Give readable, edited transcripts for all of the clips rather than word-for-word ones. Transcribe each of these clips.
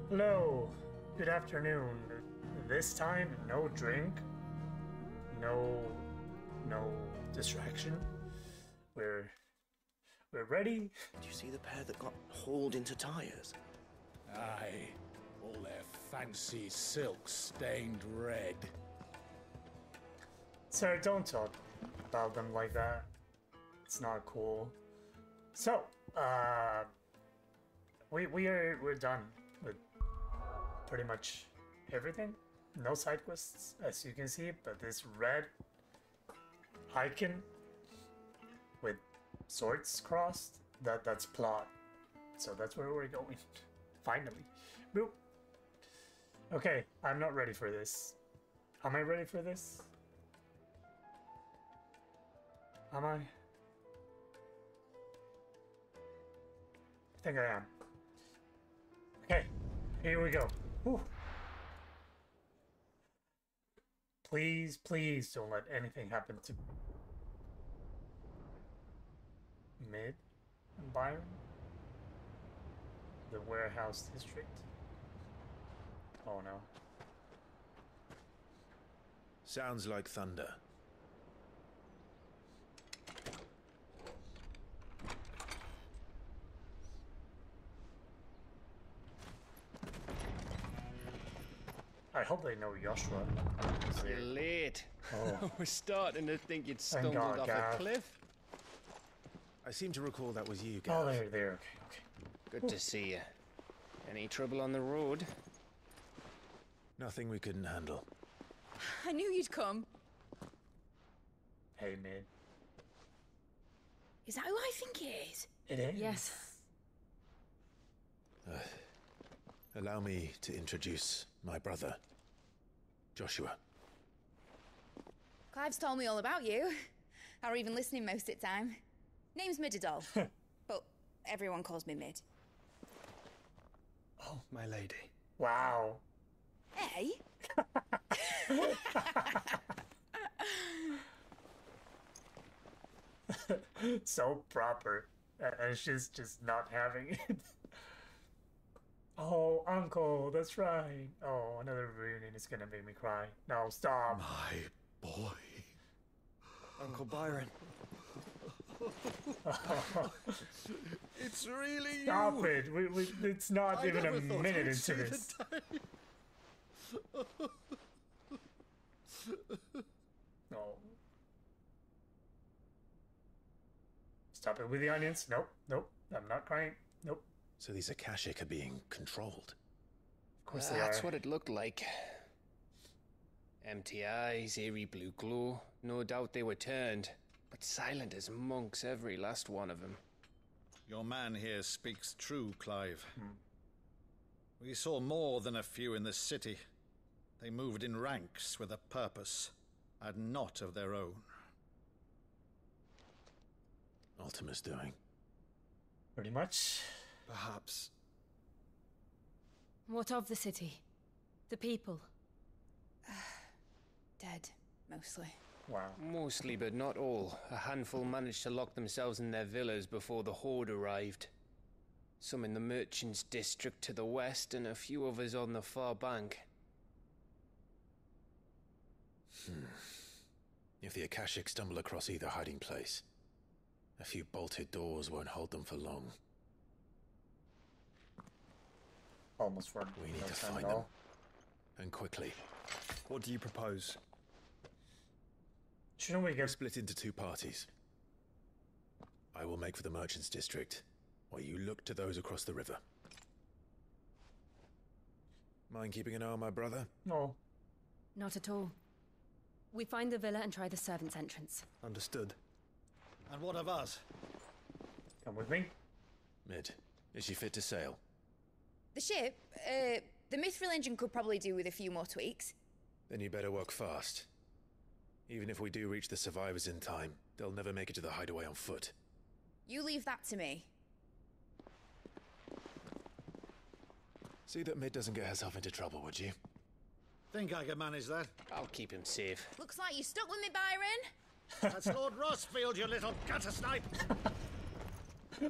Hello, good afternoon. This time, no drink, no distraction. We're ready. Did you see the pair that got hauled into tires? Aye, all their fancy silks stained red. Sir, don't talk about them like that. It's not cool. So, we're done with pretty much everything. No side quests, as you can see, but this red icon with swords crossed, that's plot. So that's where we're going. Finally. Boop. Okay, I'm not ready for this. Am I ready for this? Am I? I think I am. Okay, here we go. Whew. Please, please don't let anything happen to Mid and Byron. The warehouse district. Oh no. Sounds like thunder. I hope they know Joshua. You're late. Oh. I was starting to think you'd Thank stumbled God, off Gav. a cliff. I seem to recall that was you, Oh, Gav. there, okay, okay. Good to see you. Any trouble on the road? Nothing we couldn't handle. I knew you'd come. Hey, Mid. Is that who I think it is? It is. Yes. Allow me to introduce my brother, Joshua. Clive's told me all about you. Or even listening most of the time. Name's Midadol. But everyone calls me Mid. Oh, my lady. Wow. Hey? So proper. And she's just not having it. Oh, Uncle, that's right. Oh, another reunion is gonna make me cry. No, stop. My boy. Uncle Byron. It's really Stop you. it. It's not I even never a thought minute I'd into see the this. No. Stop it with the onions. Nope, nope. I'm not crying. Nope. So these Akashic are being controlled. Of course they That's are. what it looked like. Empty eyes, eerie blue glow. No doubt they were turned, but silent as monks, every last one of them. Your man here speaks true, Clive. We saw more than a few in this city. They moved in ranks with a purpose, and not of their own. Ultima's doing. Pretty much. Perhaps. What of the city? The people? Dead, mostly. Wow. Mostly, but not all. A handful managed to lock themselves in their villas before the horde arrived. Some in the merchants' district to the west, and a few others on the far bank. If the Akashic stumble across either hiding place, a few bolted doors won't hold them for long. Almost for We need no to time find at them. all. And quickly. What do you propose? Shouldn't we get... Split into two parties. I will make for the merchants' district, while you look to those across the river. Mind keeping an eye on my brother? No. Not at all. We find the villa and try the servants' entrance. Understood. And what of us? Come with me. Mid, is she fit to sail? The ship, the Mithril engine could probably do with a few more tweaks. Then you better work fast. Even if we do reach the survivors in time, they'll never make it to the hideaway on foot. You leave that to me. See that Mid doesn't get herself into trouble, would you? Think I can manage that? I'll keep him safe. Looks like you stuck with me, Byron. That's Lord Rossfield, you little gutter snipe!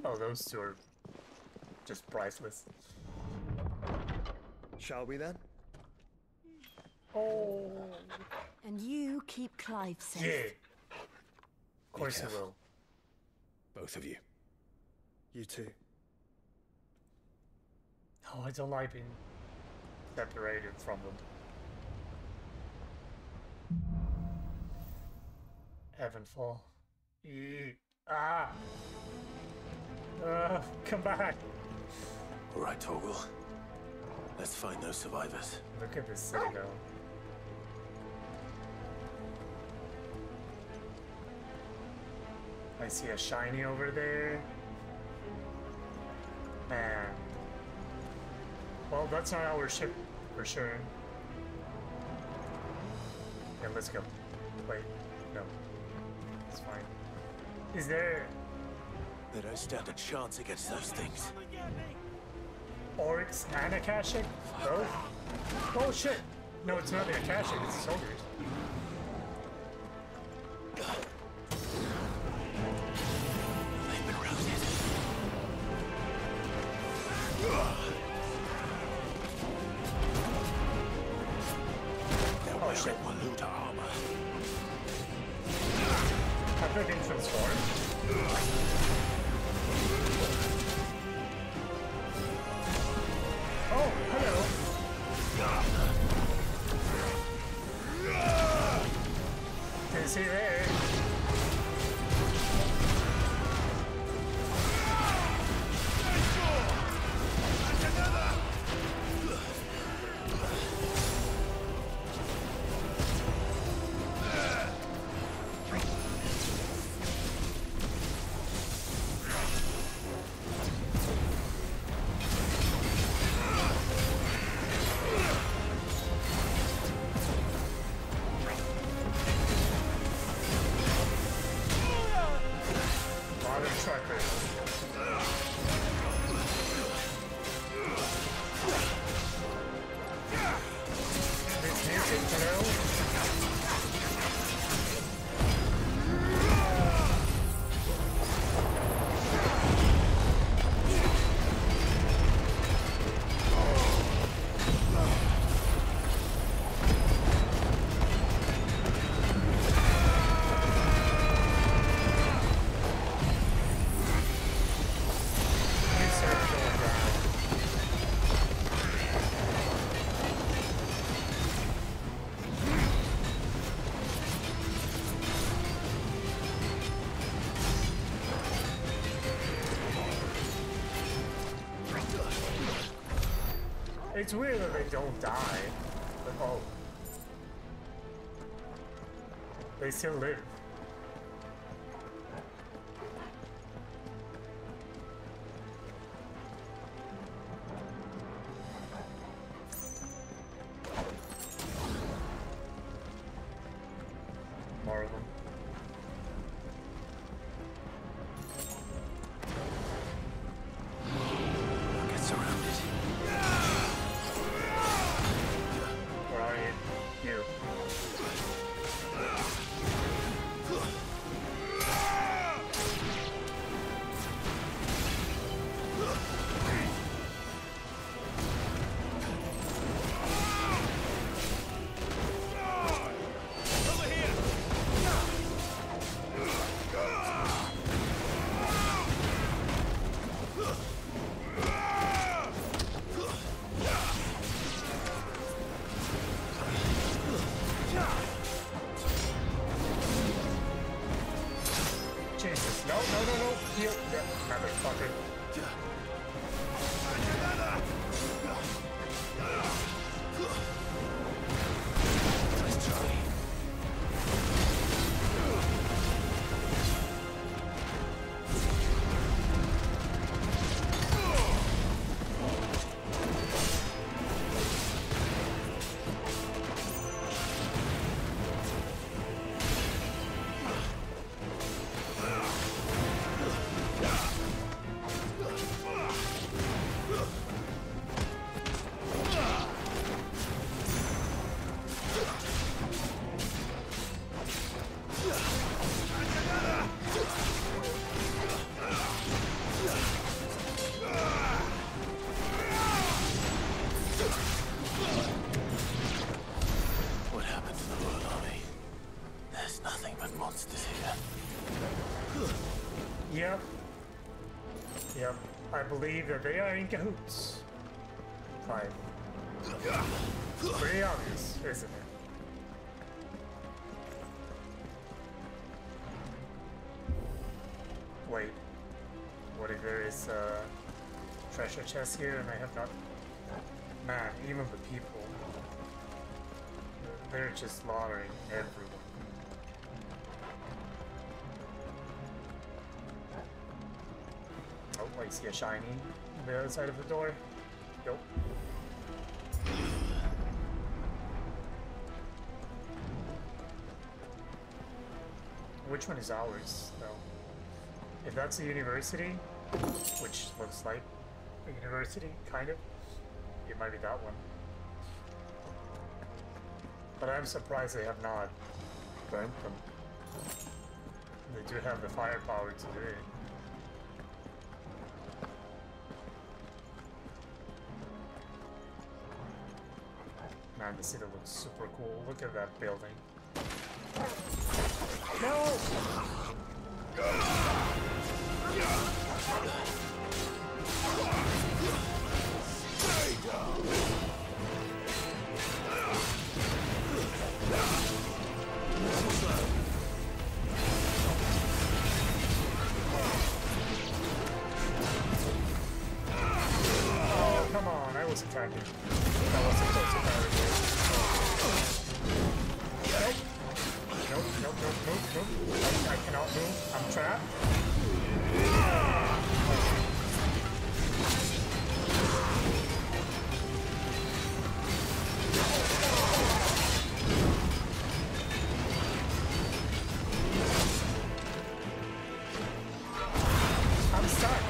Oh, those two are just priceless. Shall we then? Oh, And you keep Clive safe. yeah. Of course you careful. will. Both of you. You too. Oh, I don't like being separated from them. Evanfall. Ah! Come back! All right, Torgal. Let's find those survivors. Look at this city though. I see a shiny over there. Man. Well, that's not our ship for sure. Yeah, let's go. Wait, no. It's fine. Is there They don't stand a chance against those things. Oryx and Akashic? Both? Oh shit! No, it's not the Akashic, it's the soldiers. They've been routed. They're wearing shit. Waluta armor. Have they been transformed? Oh, hello. Didn't see you there. Modern truckers. This music, hello? Research going down. It's weird that they don't die, but oh. They still live. More of them. Get surrounded. Where are you? You. Jesus. No, no, no, no. You. Motherfucker. Nice try. What happened to the Royal Army? There's nothing but monsters here. Yep. Yep. I believe that they are in cahoots. Fine. Pretty obvious, isn't it? Wait. What if there is a treasure chest here and I have not... Man, even the people. They're just slaughtering everyone. Oh, I see a shiny on the other side of the door. Nope. Which one is ours, though? If that's a university, which looks like a university, kind of, it might be that one. But I'm surprised they have not burnt them. They do have the firepower to do it. Man, the city looks super cool. Look at that building. No! Oh, come on, I was attacking. I was supposed to target it. Nope, nope, nope, nope, nope. I cannot move. I'm trapped. I'm stuck.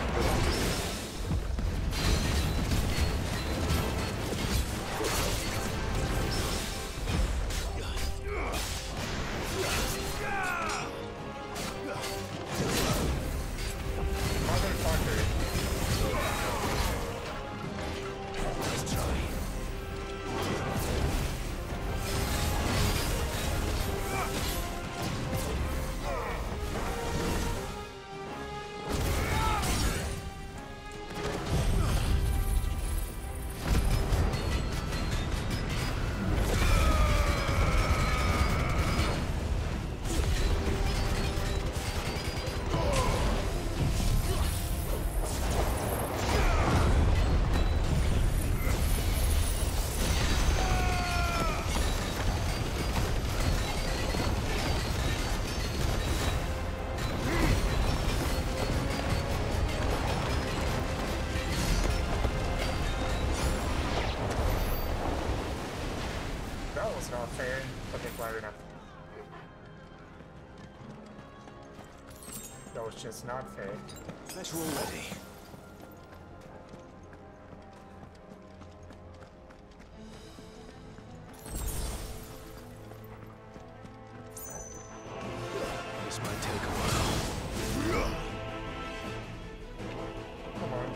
Not fair. Okay, clever enough. That was just not fair. Let's roll ready. This might take a while. Come on.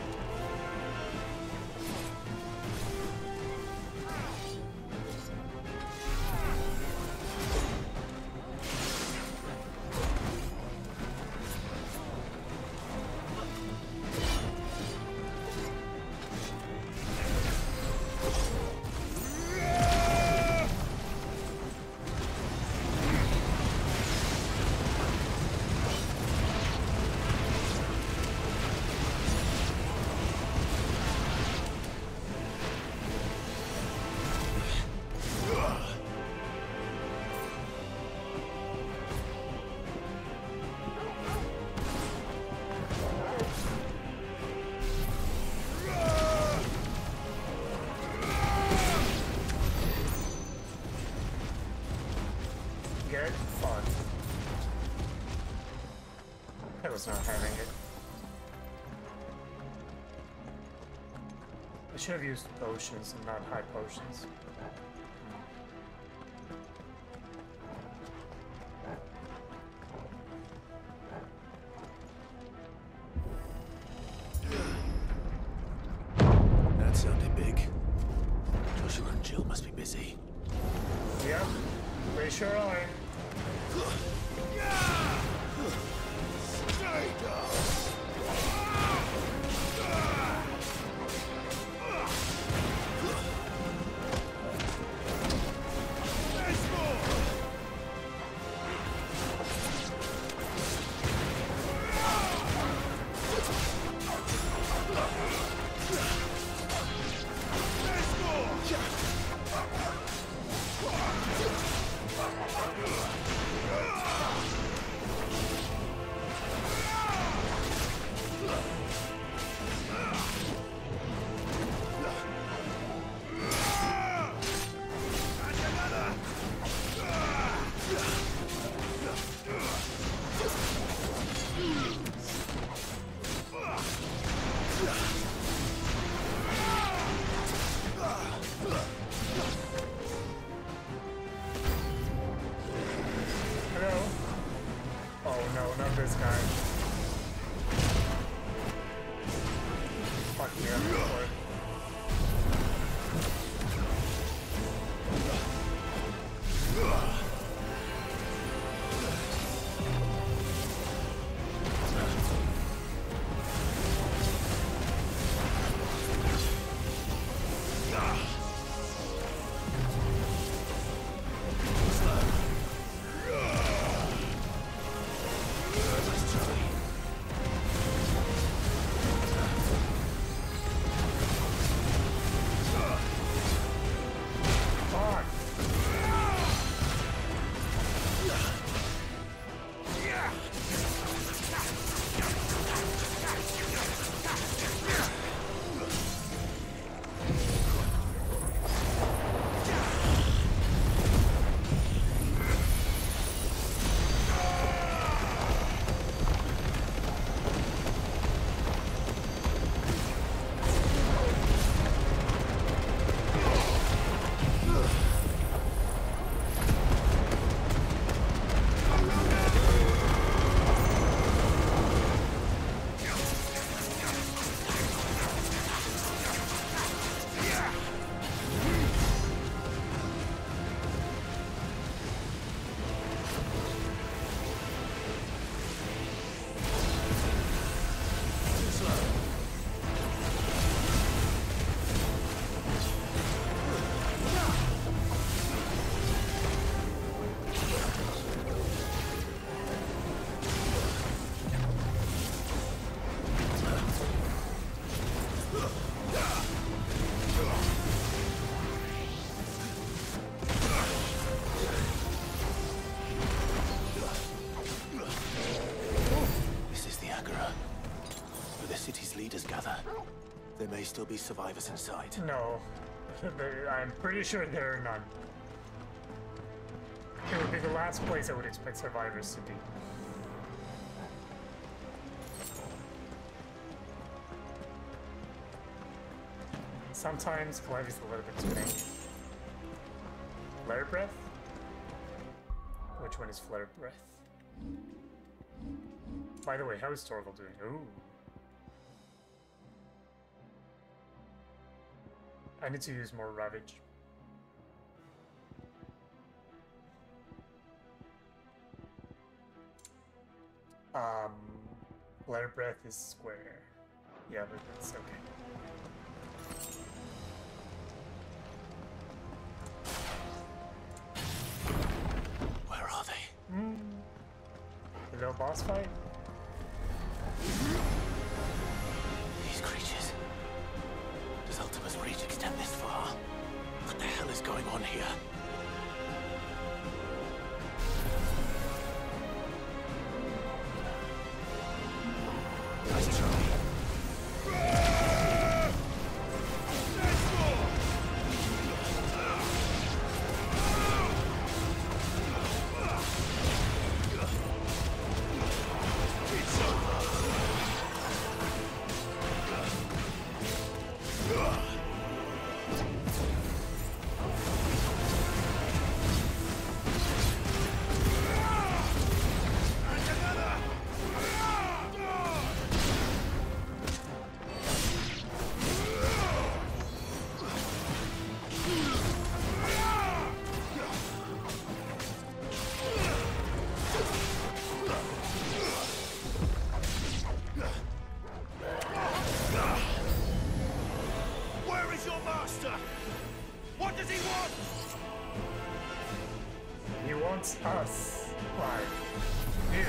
Get fun. I was not having it. I should have used potions and not high potions. That sounded big. Joshua and Jill must be busy. Yep, they sure are. There may still be survivors inside. No. I'm pretty sure there are none. It would be the last place I would expect survivors to be. Sometimes Clive is a little bit too angry. Flare Breath? Which one is Flare Breath? By the way, how is Torgal doing? Ooh. I need to use more Ravage. Flare Breath is square. Yeah, but that's okay. Where are they? The little boss fight? These creatures. Does Ultima's reach extend this far? What the hell is going on here? Nice try. does he want? He wants us. Why? You.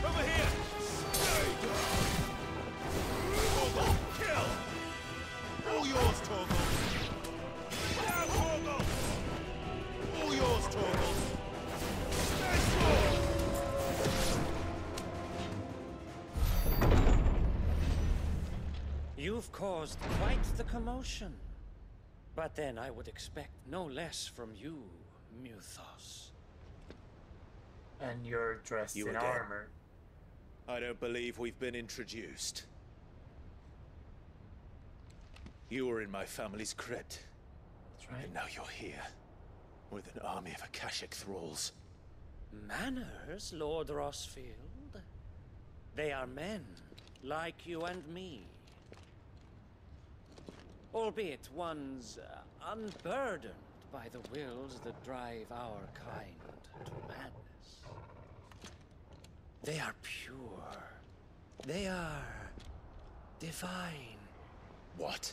Over here! Torgal, kill! All yours, Torgal! Now, Torgal! All yours, Torgal! Nice roll! You've caused quite the commotion. But then I would expect no less from you, Muthos. And you're dressed You in again. armor. I don't believe we've been introduced. You were in my family's crypt. That's right. And now you're here. With an army of Akashic thralls. Manners, Lord Rosfield? They are men, like you and me. Albeit ones unburdened by the wills that drive our kind to madness. They are pure. They are divine. What?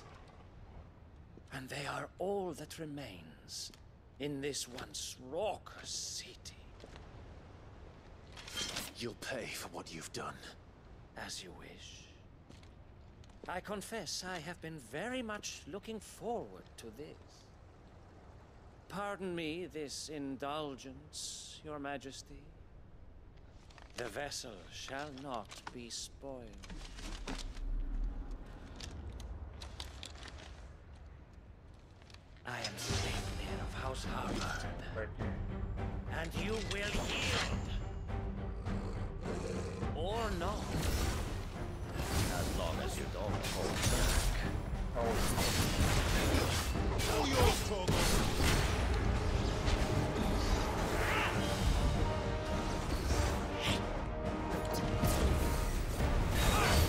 And they are all that remains in this once raucous city. You'll pay for what you've done. As you wish. I confess I have been very much looking forward to this. Pardon me this indulgence, Your Majesty. The vessel shall not be spoiled. I am Sleipnir of House Harvard, But and you will yield. Or not. As long as you don't hold back. oh, All yours, Torgal!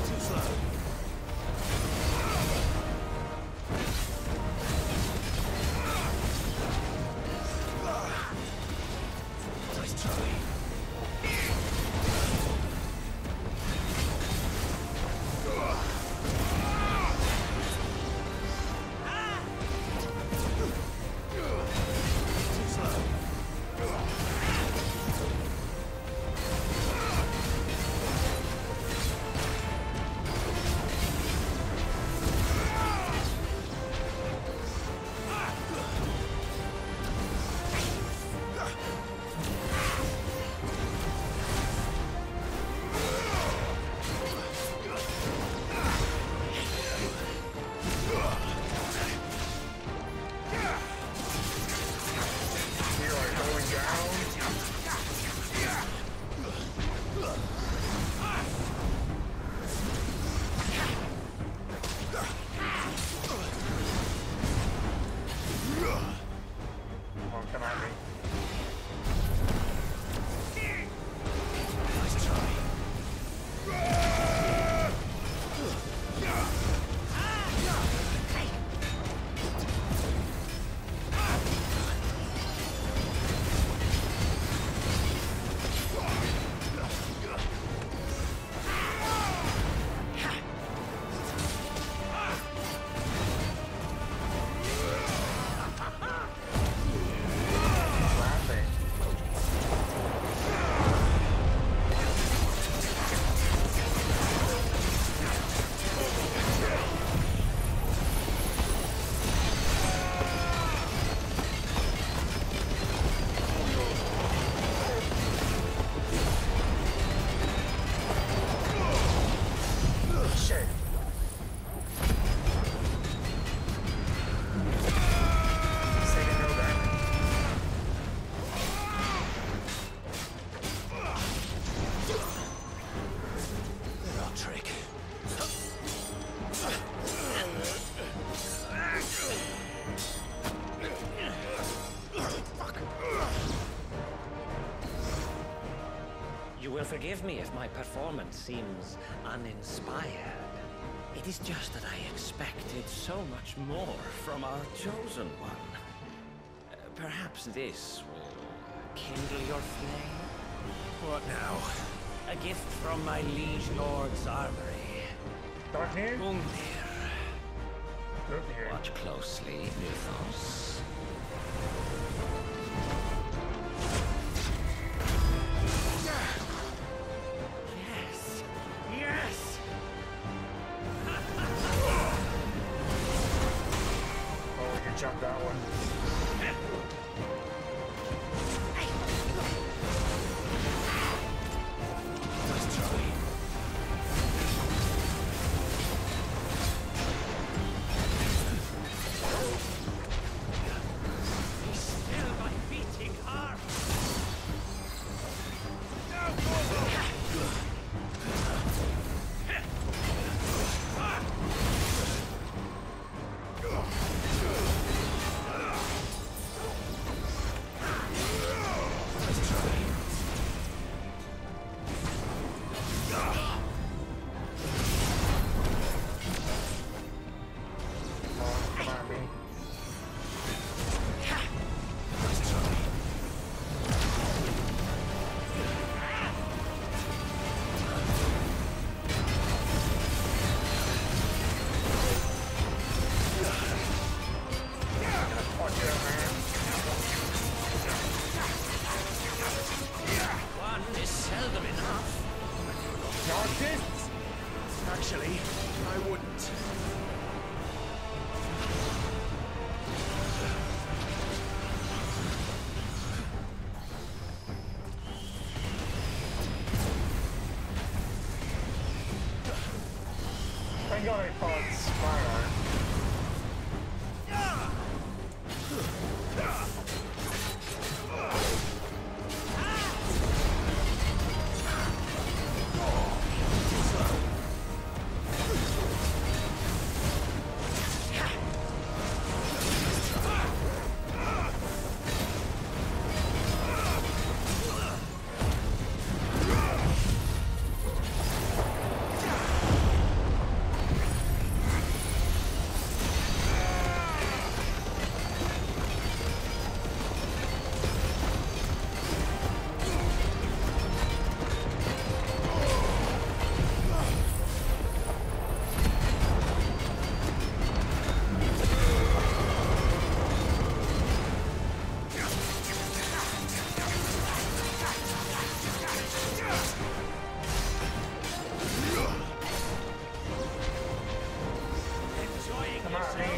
Too slow. Nice try. You will forgive me if my performance seems uninspired. It is just that I expected so much more from our chosen one. Perhaps this will kindle your flame? What now? A gift from my liege lord's armory. Darknir? Gungnir. Gungnir. Watch closely, Nilfos. Yes! Yes! Oh, we can jump that one. Nice try. He's still my beating heart. Come on, me. Watch out, man. One is seldom enough. Darkness? Actually, I wouldn't. Thank God I fought Spyro. Enjoying Come on, yourself? me.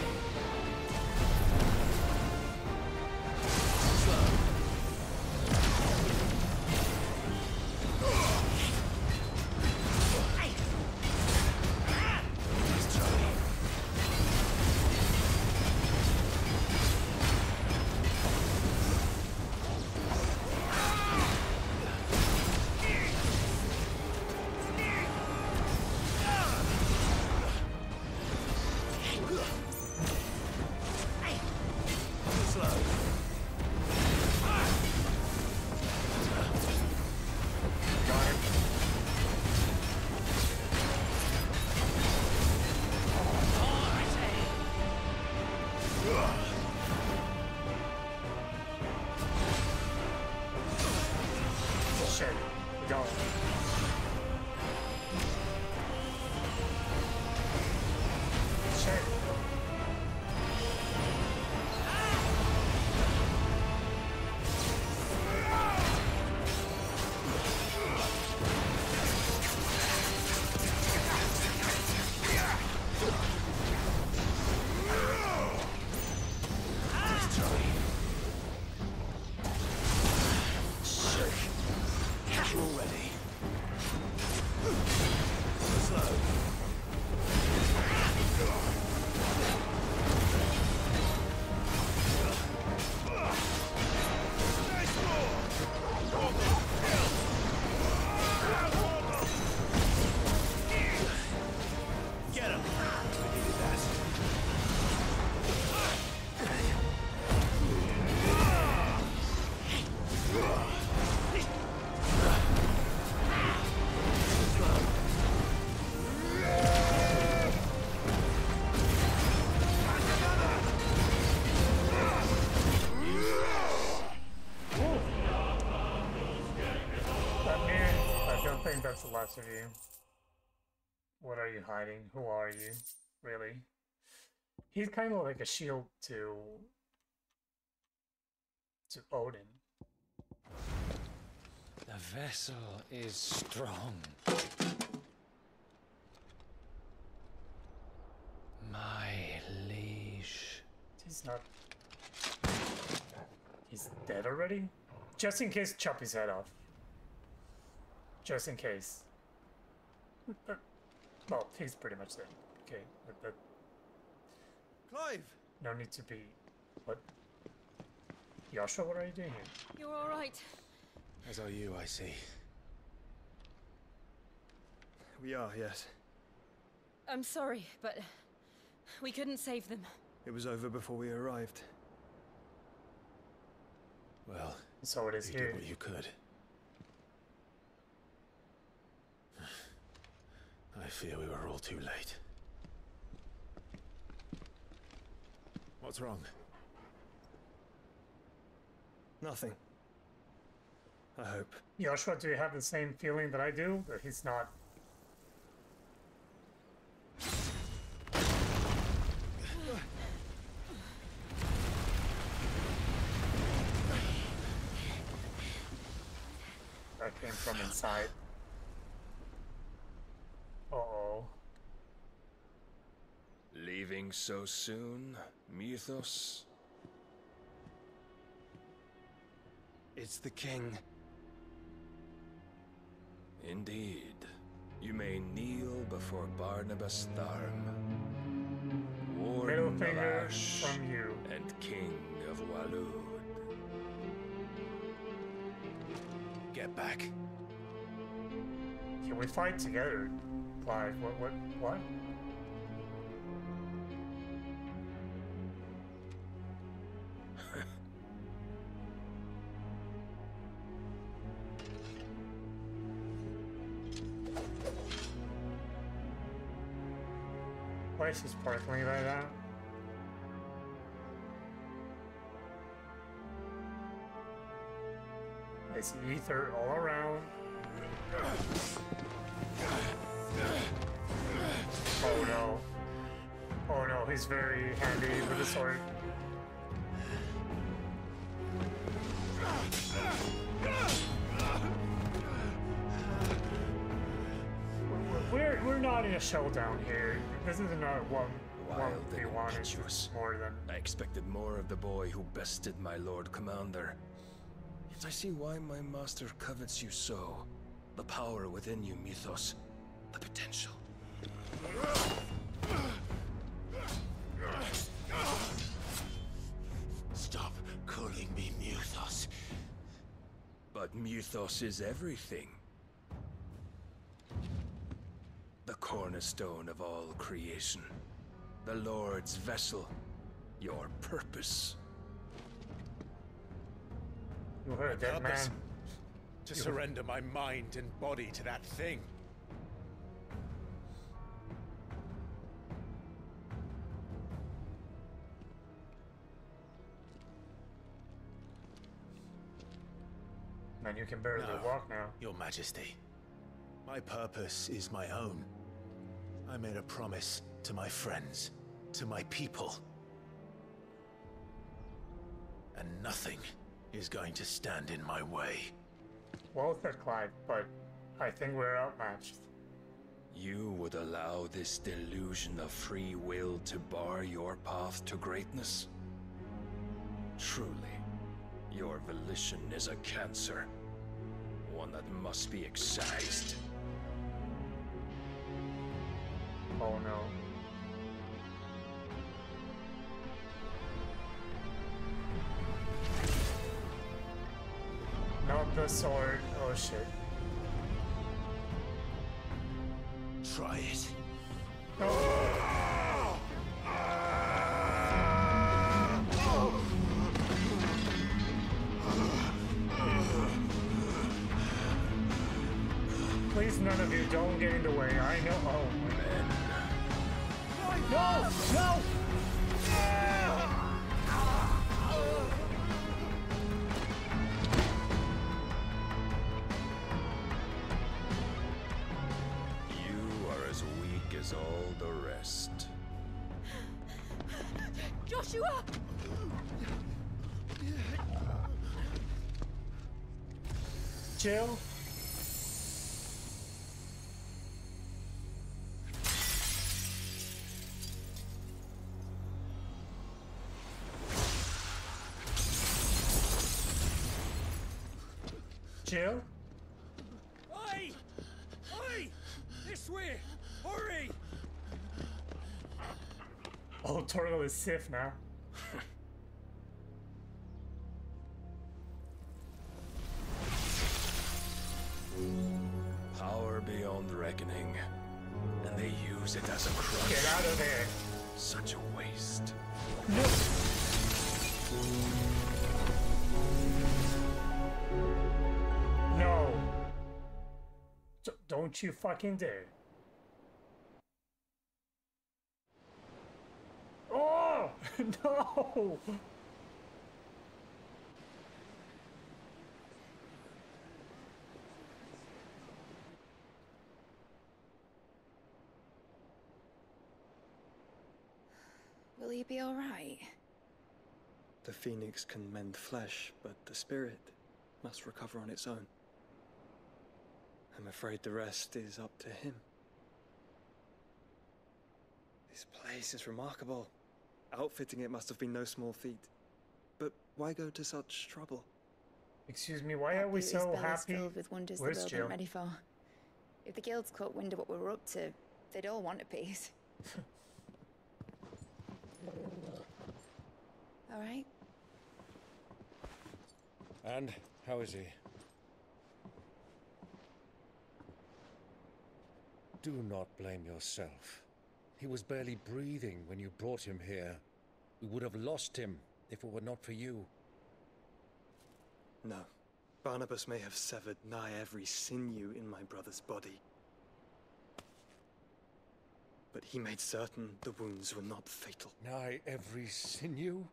Shit, we go. Shit. Already. think that's the last of you. What are you hiding? Who are you? Really? He's kind of like a shield to Odin. The vessel is strong. My liege. He's not... He's dead already? Just in case, chop his head off. Just in case. Well, he's pretty much dead. Okay, but Clive! no need to be... What? Joshua, what are you doing here? You're all right. As are you, I see. We are, yes. I'm sorry, but we couldn't save them. It was over before we arrived. Well, So it is you here. did what you could. I fear we were all too late. What's wrong? Nothing. I hope. Joshua, do you have the same feeling that I do? That he's not... That came from inside. Uh-oh. Leaving so soon, Mythos? It's the king. Indeed. You may kneel before Barnabas Tharm, Middle Warden of finger Ash from you. and King of Walud. Get back. Can we fight together, Clive? What? Why is she sparkling like that? I see ether all around. Oh no. Oh no, he's very handy with the sword. We're not in a showdown here. This is not one Wild we and wanted impetuous. more than... I expected more of the boy who bested my Lord Commander. Yet I see why my master covets you so. The power within you, Mythos. The potential. Stop calling me Mythos. But Mythos is everything. The cornerstone of all creation. The Lord's vessel. Your purpose. You heard My that, man. purpose? To surrender my mind and body to that thing. Man, you can barely No, walk now. Your Majesty. My purpose is my own. I made a promise to my friends, to my people. And nothing is going to stand in my way. Well said, Clyde, but I think we're outmatched. You would allow this delusion of free will to bar your path to greatness? Truly, your volition is a cancer. One that must be excised. Oh no. Not the sword. Oh shit. Try it. Please, none of you, don't get in the way. I know. Oh my God. No! No! is all the rest. Joshua! Jill? Jill? Oi! Oi! This way! Hurry! Oh, Torgal is Sif now. Power beyond reckoning. And they use it as a crutch. Get out of there. Such a waste. No. No. Don't you fucking dare. Oh! No! Will he be alright? The phoenix can mend flesh, but the spirit must recover on its own. I'm afraid the rest is up to him. This place is remarkable. Outfitting it must have been no small feat. But why go to such trouble? Excuse me, why are we so happy? Filled with wonders the Where's world Jill? ain't ready for. If the guilds caught wind of what we were up to, they'd all want a piece. All right. And how is he? Do not blame yourself. He was barely breathing when you brought him here. We would have lost him if it were not for you. No. Barnabas may have severed nigh every sinew in my brother's body. But he made certain the wounds were not fatal. Nigh every sinew?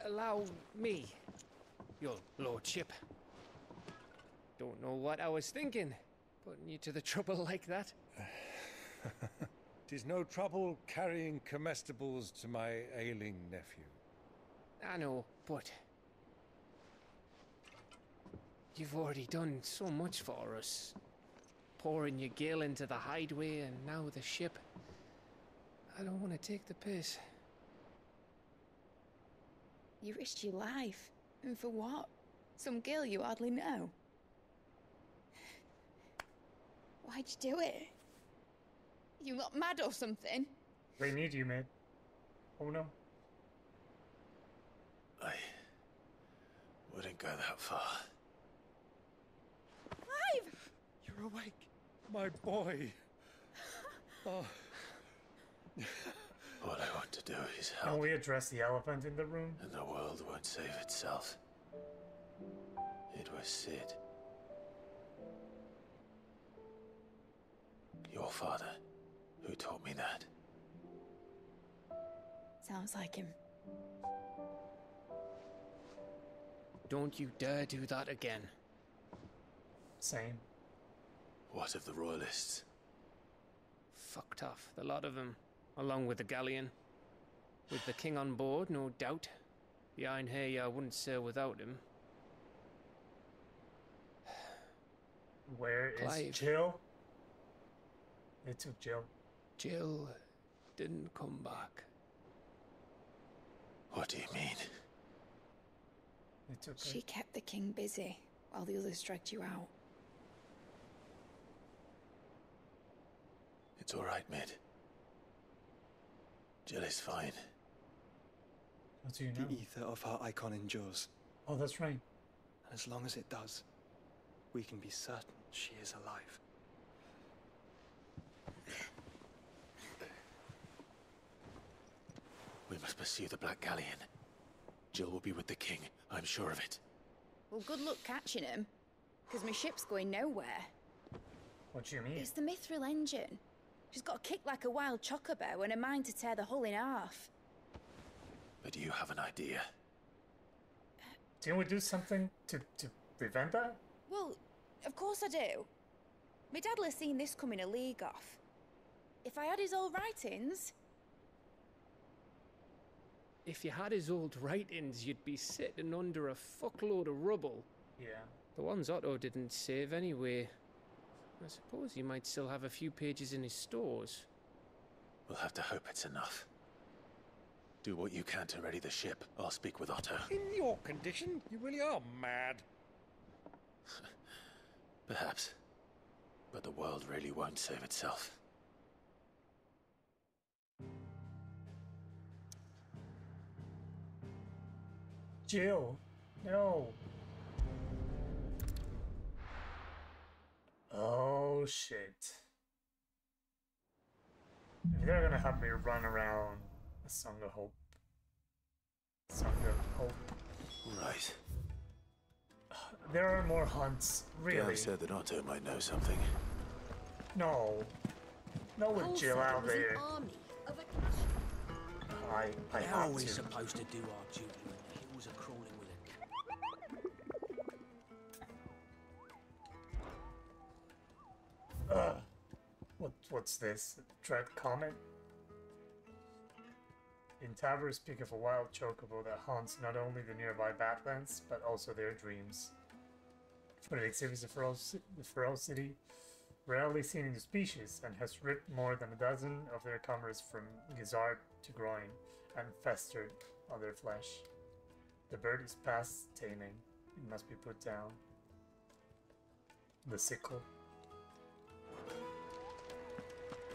Allow me, your lordship. Don't know what I was thinking, putting you to the trouble like that. 'Tis no trouble carrying comestibles to my ailing nephew. I know, but you've already done so much for us. Pouring your gil into the hideaway and now the ship. I don't want to take the piss. You risked your life. And for what? Some girl you hardly know. Why'd you do it? You not mad or something? They need you, man. Oh no. I wouldn't go that far. Clive! You're awake, my boy. Oh. All I want to do is Can help, we address the elephant in the room? and the world won't save itself. It was Sid. Your father, who taught me that. Sounds like him. Don't you dare do that again. Same. What of the royalists? Fucked off, the lot of them, along with the galleon. With the king on board, no doubt. Behind here, I wouldn't sail without him. Where is Clive. Jill? They took Jill. Jill didn't come back. What do you mean? They took her. She kept the king busy while the others dragged you out. It's all right, Mid. Jill is fine. What do you know? The ether of her icon endures. Oh, that's right. And as long as it does, we can be certain she is alive. We must pursue the Black Galleon. Jill will be with the king, I'm sure of it. Well, good luck catching him, because my ship's going nowhere. What do you mean? It's the Mithril engine. She's got a kick like a wild chocobo and a mind to tear the hull in half. But do you have an idea? Didn't we do something to prevent that? Well, Of course I do. My dad'll have seen this coming a league off. If I had his old writings... If you had his old writings, you'd be sitting under a fuckload of rubble. Yeah. The ones Otto didn't save anyway. I suppose he might still have a few pages in his stores. We'll have to hope it's enough. Do what you can to ready the ship. I'll speak with Otto. In your condition, you really are mad. Perhaps. But the world really won't save itself. Jill, no. Oh shit. If they're gonna have me run around a Song of Hope. Song of Hope. Right. There are more hunts, really. I said that Otto might know something. No. No with Jill out there. I How have are we to. supposed to do our duty when the hills are crawling with it? What's this? Dread Comet? In Tavros speak of a wild chocobo that haunts not only the nearby Badlands, but also their dreams. For it exhibits the ferocity rarely seen in the species, and has ripped more than a dozen of their comrades from gizzard to groin, and festered on their flesh. The bird is past taming. It must be put down. The sickle.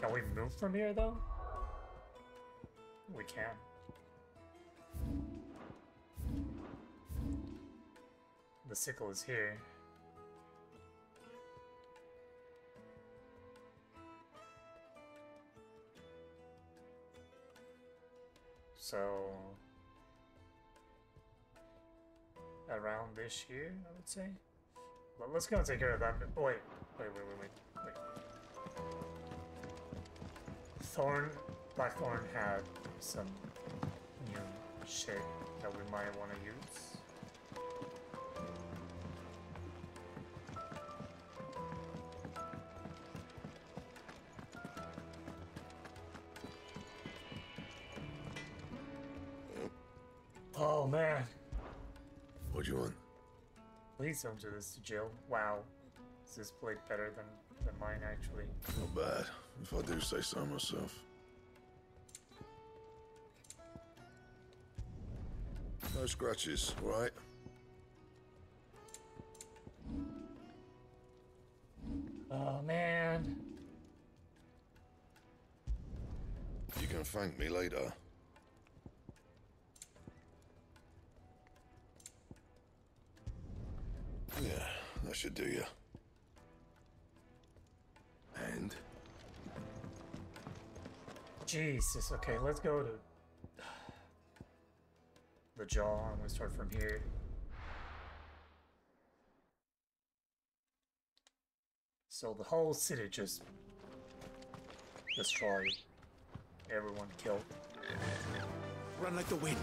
Can we move from here, though? We can. The sickle is here. So... around this here, I would say. Well, let's go and take care of that. Oh, wait. Blackthorn had some new shit that we might want to use. Oh man. What do you want? Please don't do this to Jill. Wow. Is this blade better than mine actually? Not bad, if I do say so myself. No scratches, right? Oh man. You can thank me later. Yeah, that should do you. And? Jesus, okay, let's go to the jaw. I'm gonna start from here. So the whole city just destroyed. Everyone killed. Run like the wind.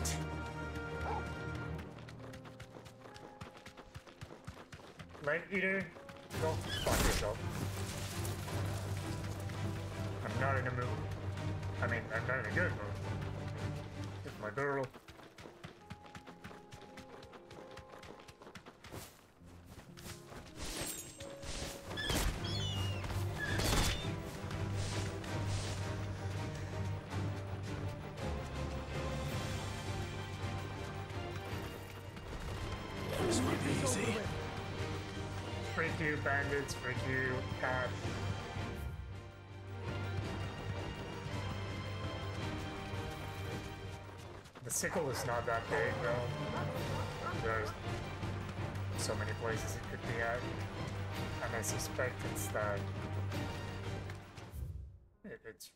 Light Eater, don't fuck yourself. I'm not in a mood. I mean, I'm not in a good mood. It's my girl. This will be easy. Freak you, bandits, freak you, cat. The sickle is not that big though. There's so many places it could be at. And I suspect it's that it's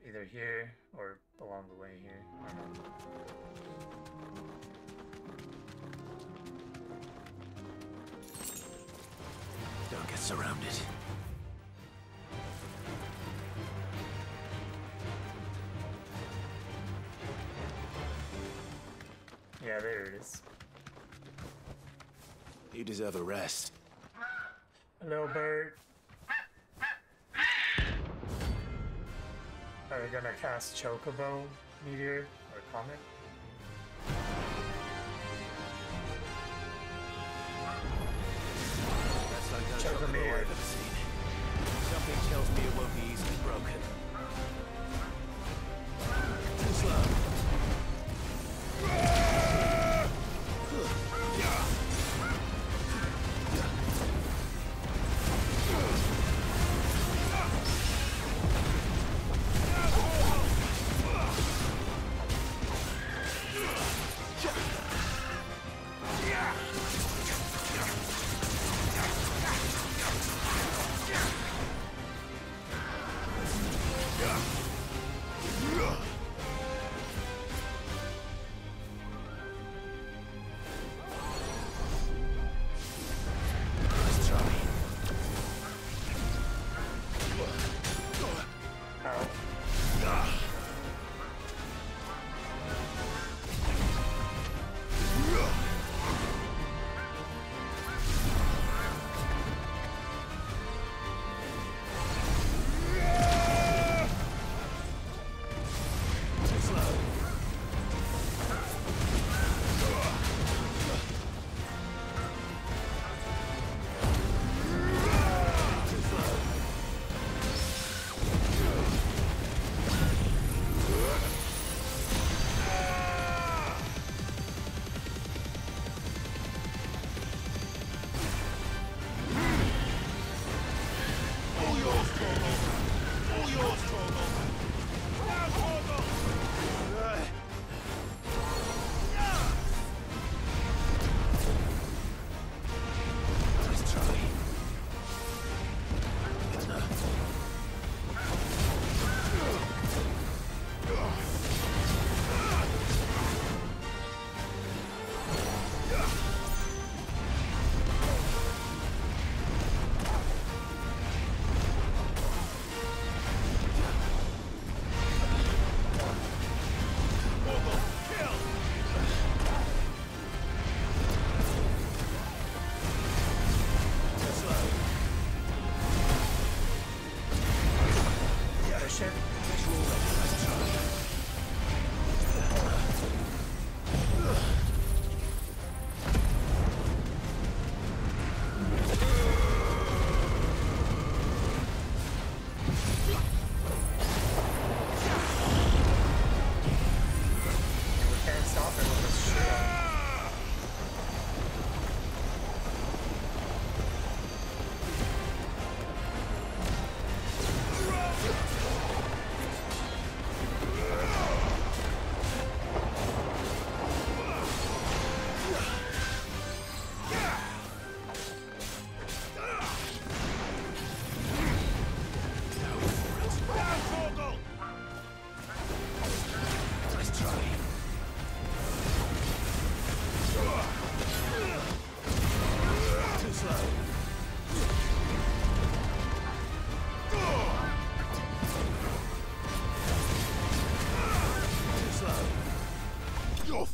either here or along the way here. I don't know. Don't get surrounded. Yeah, there it is. You deserve a rest. Hello, bird. Are we gonna cast Chocobo, Meteor, or Comet? That's like no Chocobo chocobo I've ever seen. Something tells me it won't be easily broken. Too slow.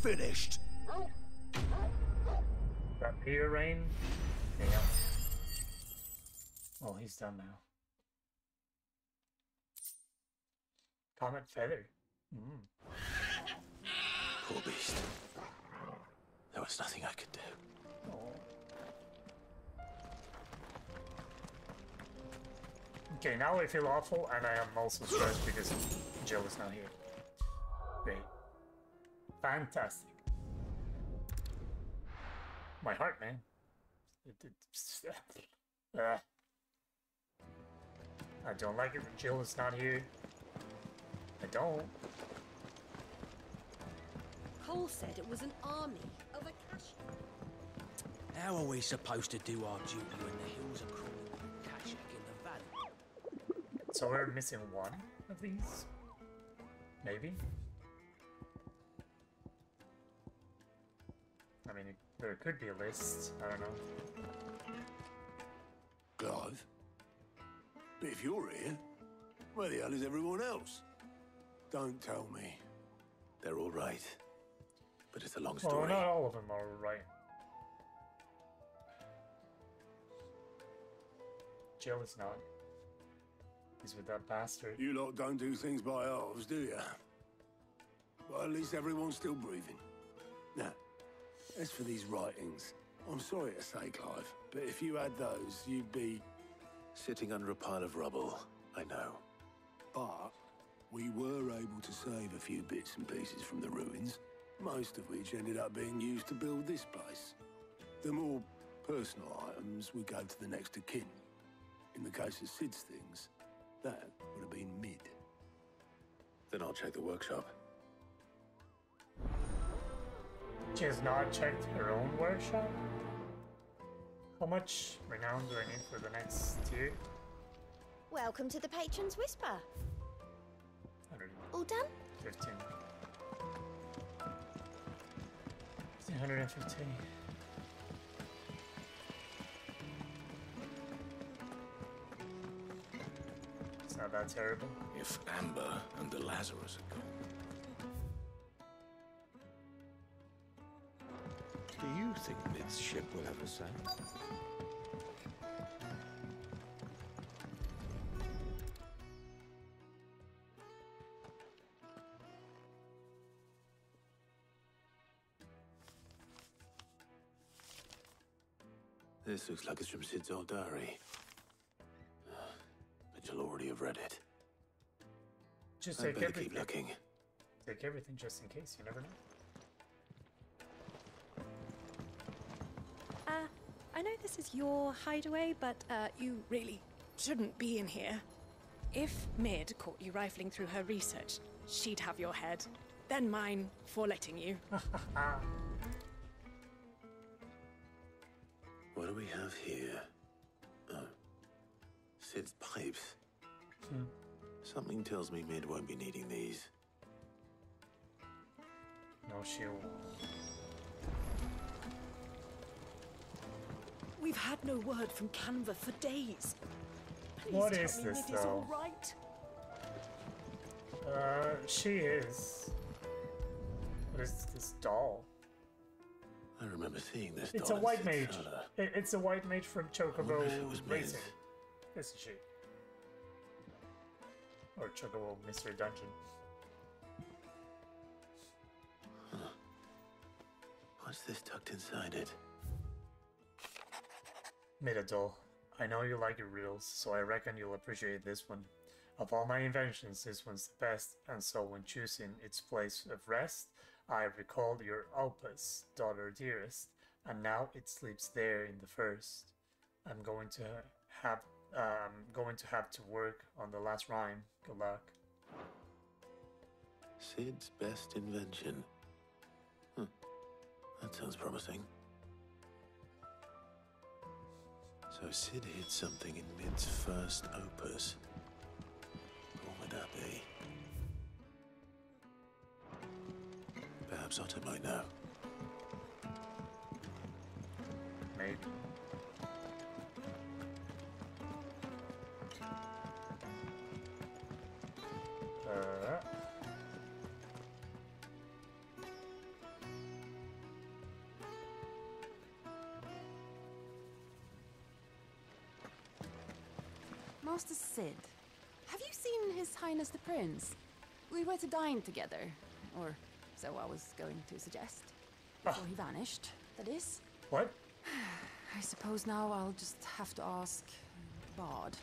Finished. That Meteor Rain? Damn. Oh, he's done now. Comet Feather. Poor beast. There was nothing I could do. Oh. Okay, now I feel awful, and I am also stressed because Jill is not here. Great. Fantastic. My heart, man. I don't like it when Jill is not here. I don't. Cole said it was an army of Akasha. How are we supposed to do our duty when the hills are crawling with Kashak in the valley? So we're missing one of these? Maybe? I mean, there could be a list. I don't know. Clive? But if you're here, where the hell is everyone else? Don't tell me. They're all right. But it's a long Well, story. not all of them are right. Jill is not. He's with that bastard. You lot don't do things by halves, do you? Well, at least everyone's still breathing. Now, as for these writings, I'm sorry to say, Clive, but if you had those, you'd be... Sitting under a pile of rubble, I know. But we were able to save a few bits and pieces from the ruins, most of which ended up being used to build this place. The more personal items would go to the next of kin. In the case of Sid's things, that would have been Mid. Then I'll check the workshop. She has not checked her own workshop? How much renown do I need for the next tier? Welcome to the Patron's Whisper. All done? 15. 150. It's not that terrible. If Amber and the Lazarus are gone. Do you think Mid's ship will ever sail? This looks like it's from Sid's old diary. But you'll already have read it. Just I'd take better everything. keep looking. Take everything just in case, you never know. I know this is your hideaway, but you really shouldn't be in here. If Mid caught you rifling through her research, she'd have your head. Then mine for letting you. What do we have here? Oh. Sid's pipes. Something tells me Mid won't be needing these. No shield. We've had no word from Canva for days. Please What tell is me this, Mid is though? all right. She is. What is this doll? I remember seeing this It's doll a in white Sid's mage. cellar. It's a white mage from Chocobo wonder if it was Racing. Miz. Isn't she? Or Chocobo Mystery Dungeon. What's this tucked inside it? Midadol, I know you like your riddles, so I reckon you'll appreciate this one. Of all my inventions, this one's the best, and so when choosing its place of rest, I recalled your opus, daughter dearest, and now it sleeps there in the first. I'm going to have to work on the last rhyme. Good luck. Sid's best invention. That sounds promising. So Sid hid something in Mid's first opus. What would that be? Perhaps Otto might know. Maybe. Master Sid, have you seen His Highness the Prince? We were to dine together, or so I was going to suggest. Before he vanished, that is. What? I suppose now I'll just have to ask Bard.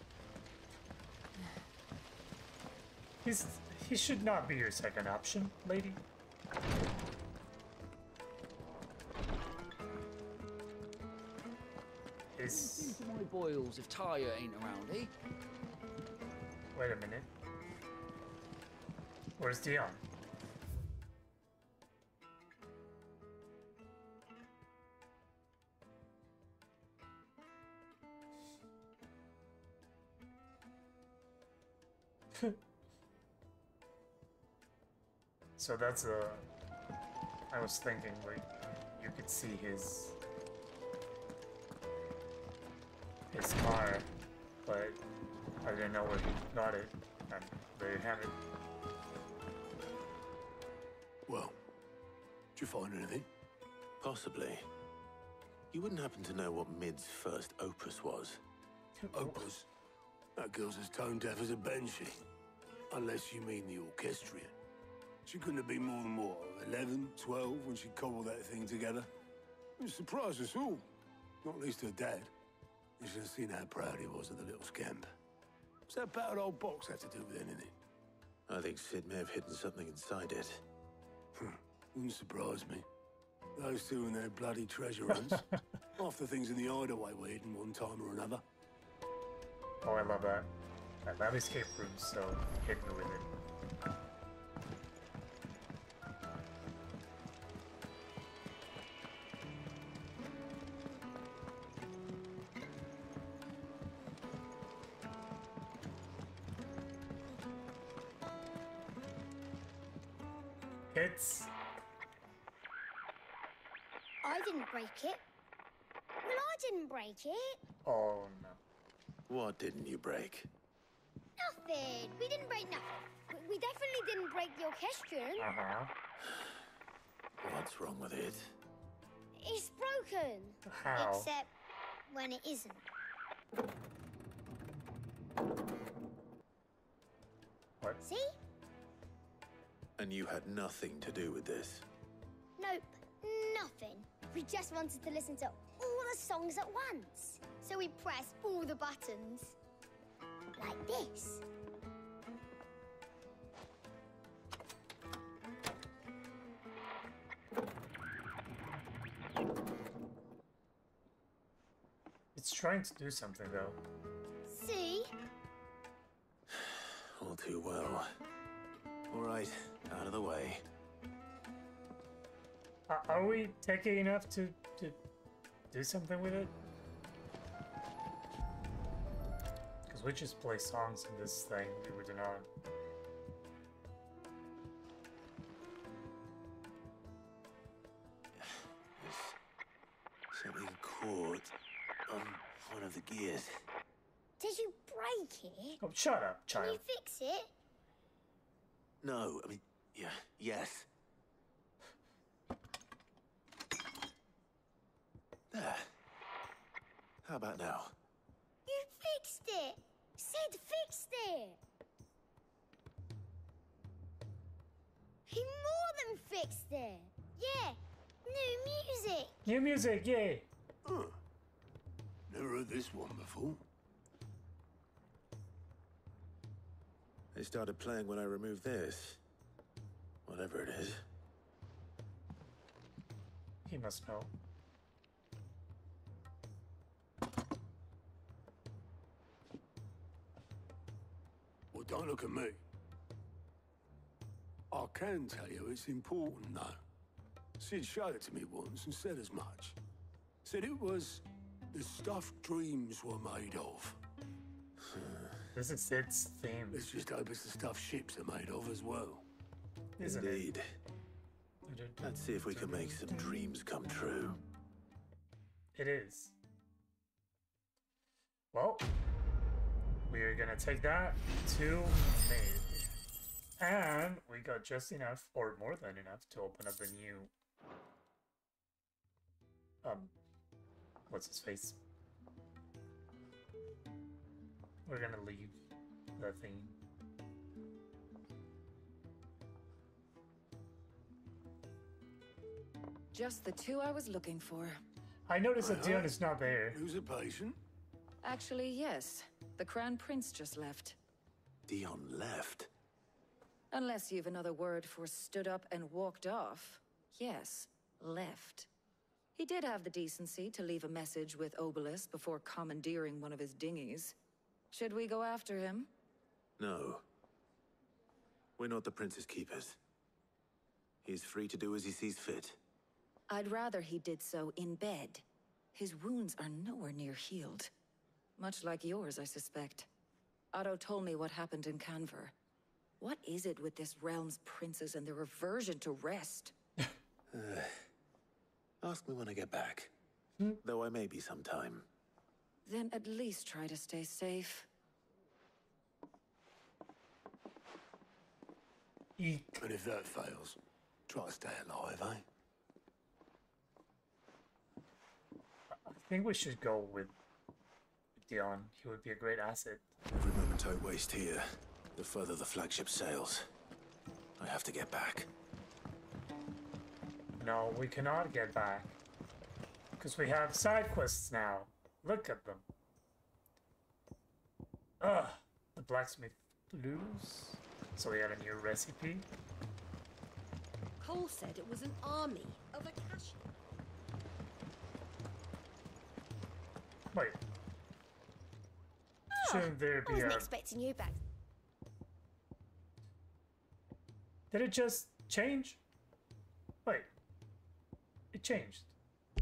He should not be your second option, lady. Is my boils if Tyre ain't around, eh? Wait a minute. Where's Dion? So that's I was thinking, like, you could see his car, but I didn't know where he got it, and there you have it. Well, did you find anything? Possibly. You wouldn't happen to know what Mid's first opus was? Opus. That girl's as tone deaf as a banshee. Unless you mean the orchestrion. She couldn't have been more than, what, 11, 12 when she cobbled that thing together? It surprised us all. Not least her dad. You should have seen how proud he was of the little scamp. What's that battered old box have to do with anything? I think Sid may have hidden something inside it. Wouldn't surprise me. Those two and their bloody treasure hunts. Half the things in the hideaway were hidden one time or another. Oh, I love that. I love escape rooms, so hit me with it. It's... I didn't break it. Well, I didn't break it. Oh, no. What didn't you break? Nothing. We didn't break nothing. We definitely didn't break the orchestrion. Uh-huh. What's wrong with it? It's broken. How? Except when it isn't. What? See? And you had nothing to do with this? Nope. Nothing. We just wanted to listen to all the songs at once. So we pressed all the buttons. Like this. It's trying to do something, though. See? All too well. All right, out of the way. Are we taking enough to do something with it? Because we just play songs in this thing, we do not. There's something caught on one of the gears. Did you break it? Oh, shut up, child. Can you fix it? No, I mean, yeah, yes. There. How about now? You fixed it! Sid fixed it! He more than fixed it! Yeah! New music! New music, yay! Huh. Never heard this one before. They started playing when I removed this. Whatever it is. He must know. Well, don't look at me. I can tell you it's important, though. Sid showed it to me once and said as much. Said it was the stuff dreams were made of. This is Sid's theme. Let's just hope it's the stuff ships are made of as well. Isn't Indeed. it? Let's see if we can make some dreams come true. It is. Well, we are gonna take that to mid. And we got just enough, or more than enough, to open up a new... what's his face? We're gonna leave the thing. Just the two I was looking for. I noticed that Dion is not there. Who's a patient? Actually, yes. The Crown Prince just left. Dion left? Unless you've another word for stood up and walked off. Yes, left. He did have the decency to leave a message with Obelisk before commandeering one of his dinghies. Should we go after him? No. We're not the Prince's keepers. He's free to do as he sees fit. I'd rather he did so in bed. His wounds are nowhere near healed. Much like yours, I suspect. Otto told me what happened in Canver. What is it with this realm's princes and their aversion to rest? Ask me when I get back. Though I may be sometime. Then at least try to stay safe. And if that fails, try to stay alive, eh? I think we should go with Dion. He would be a great asset. Every moment I waste here, the further the flagship sails. I have to get back. No, we cannot get back. Because we have side quests now. Look at them. Ugh. The blacksmith lose. So we have a new recipe. Cole said it was an army of Akashi. Wait. Shouldn't there I be wasn't a... expecting you back. Did it just change? Wait. It changed.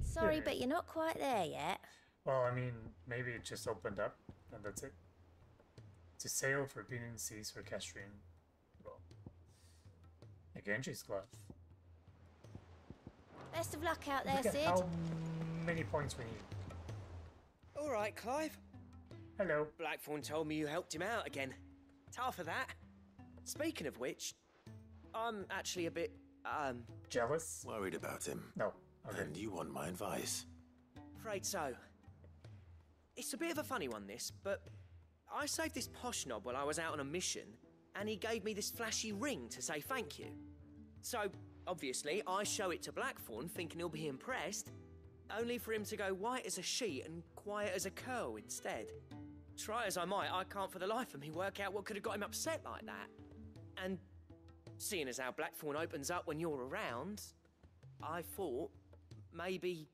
Sorry, Yeah. but you're not quite there yet. Well, I mean, maybe it just opened up, and that's it. To sail forbidden seas for Castrian. Well, a Genji's glove. Best of luck out there, Look at Sid. how many points we need. All right, Clive. Hello. Blackthorn told me you helped him out again. Tough for that. Speaking of which, I'm actually a bit, jealous? Worried about him. No. Okay. And you want my advice? Afraid so. It's a bit of a funny one, this, but I saved this posh knob while I was out on a mission, and he gave me this flashy ring to say thank you. So, obviously, I show it to Blackthorn, thinking he'll be impressed, only for him to go white as a sheet and quiet as a curl instead. Try as I might, I can't for the life of me work out what could have got him upset like that. And seeing as how Blackthorn opens up when you're around, I thought maybe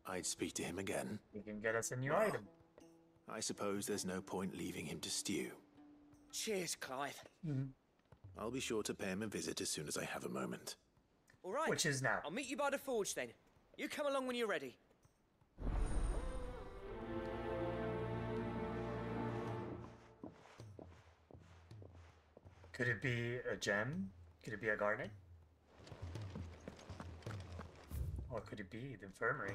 I'd speak to him again. He can get us a new item. I suppose there's no point leaving him to stew. Cheers, Clive. I'll be sure to pay him a visit as soon as I have a moment. All right. Which is now. I'll meet you by the forge then. You come along when you're ready. Could it be a gem? Could it be a garnet? Or could it be the infirmary?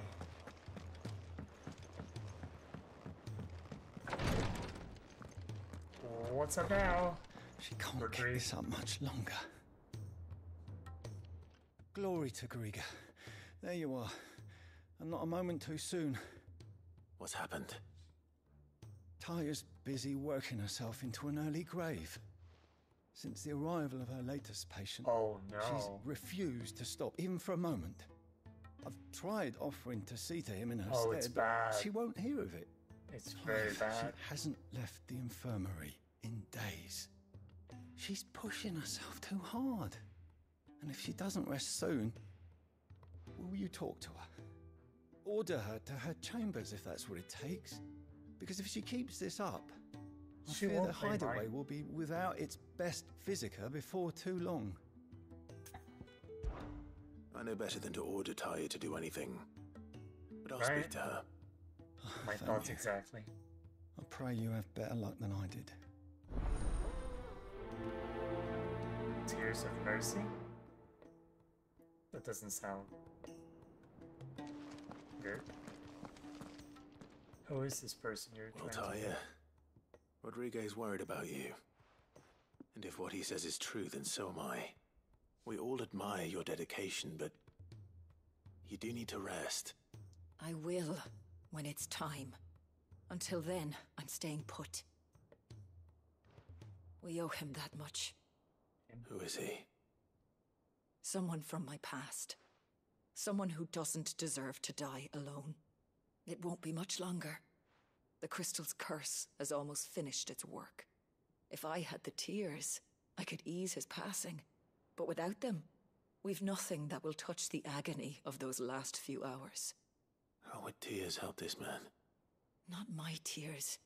What's up now? She can't keep this up much longer. Glory to Griga. There you are. And not a moment too soon. What's happened? Taya's busy working herself into an early grave. Since the arrival of her latest patient, she's refused to stop, even for a moment. I've tried offering to see to him in her stead, it's but bad. she won't hear of it. It's very bad. She hasn't left the infirmary in days. She's pushing herself too hard. And if she doesn't rest soon, will you talk to her? Order her to her chambers if that's what it takes. Because if she keeps this up, I She fear won't the play hideaway mine. will be without its best physica before too long. I know better than to order Taya to do anything. But I'll Right. speak to her. My Thank thoughts you. exactly. I pray you have better luck than I did. Tears of mercy? That doesn't sound good. Who is this person you're Well, trying to Taya, Rodriguez worried about you. And if what he says is true, then so am I. We all admire your dedication, but you do need to rest. I will, when it's time. Until then, I'm staying put. We owe him that much. Who is he? Someone from my past. Someone who doesn't deserve to die alone. It won't be much longer. The crystal's curse has almost finished its work. If I had the tears, I could ease his passing. But without them, we've nothing that will touch the agony of those last few hours. How would tears help this man? Not my tears.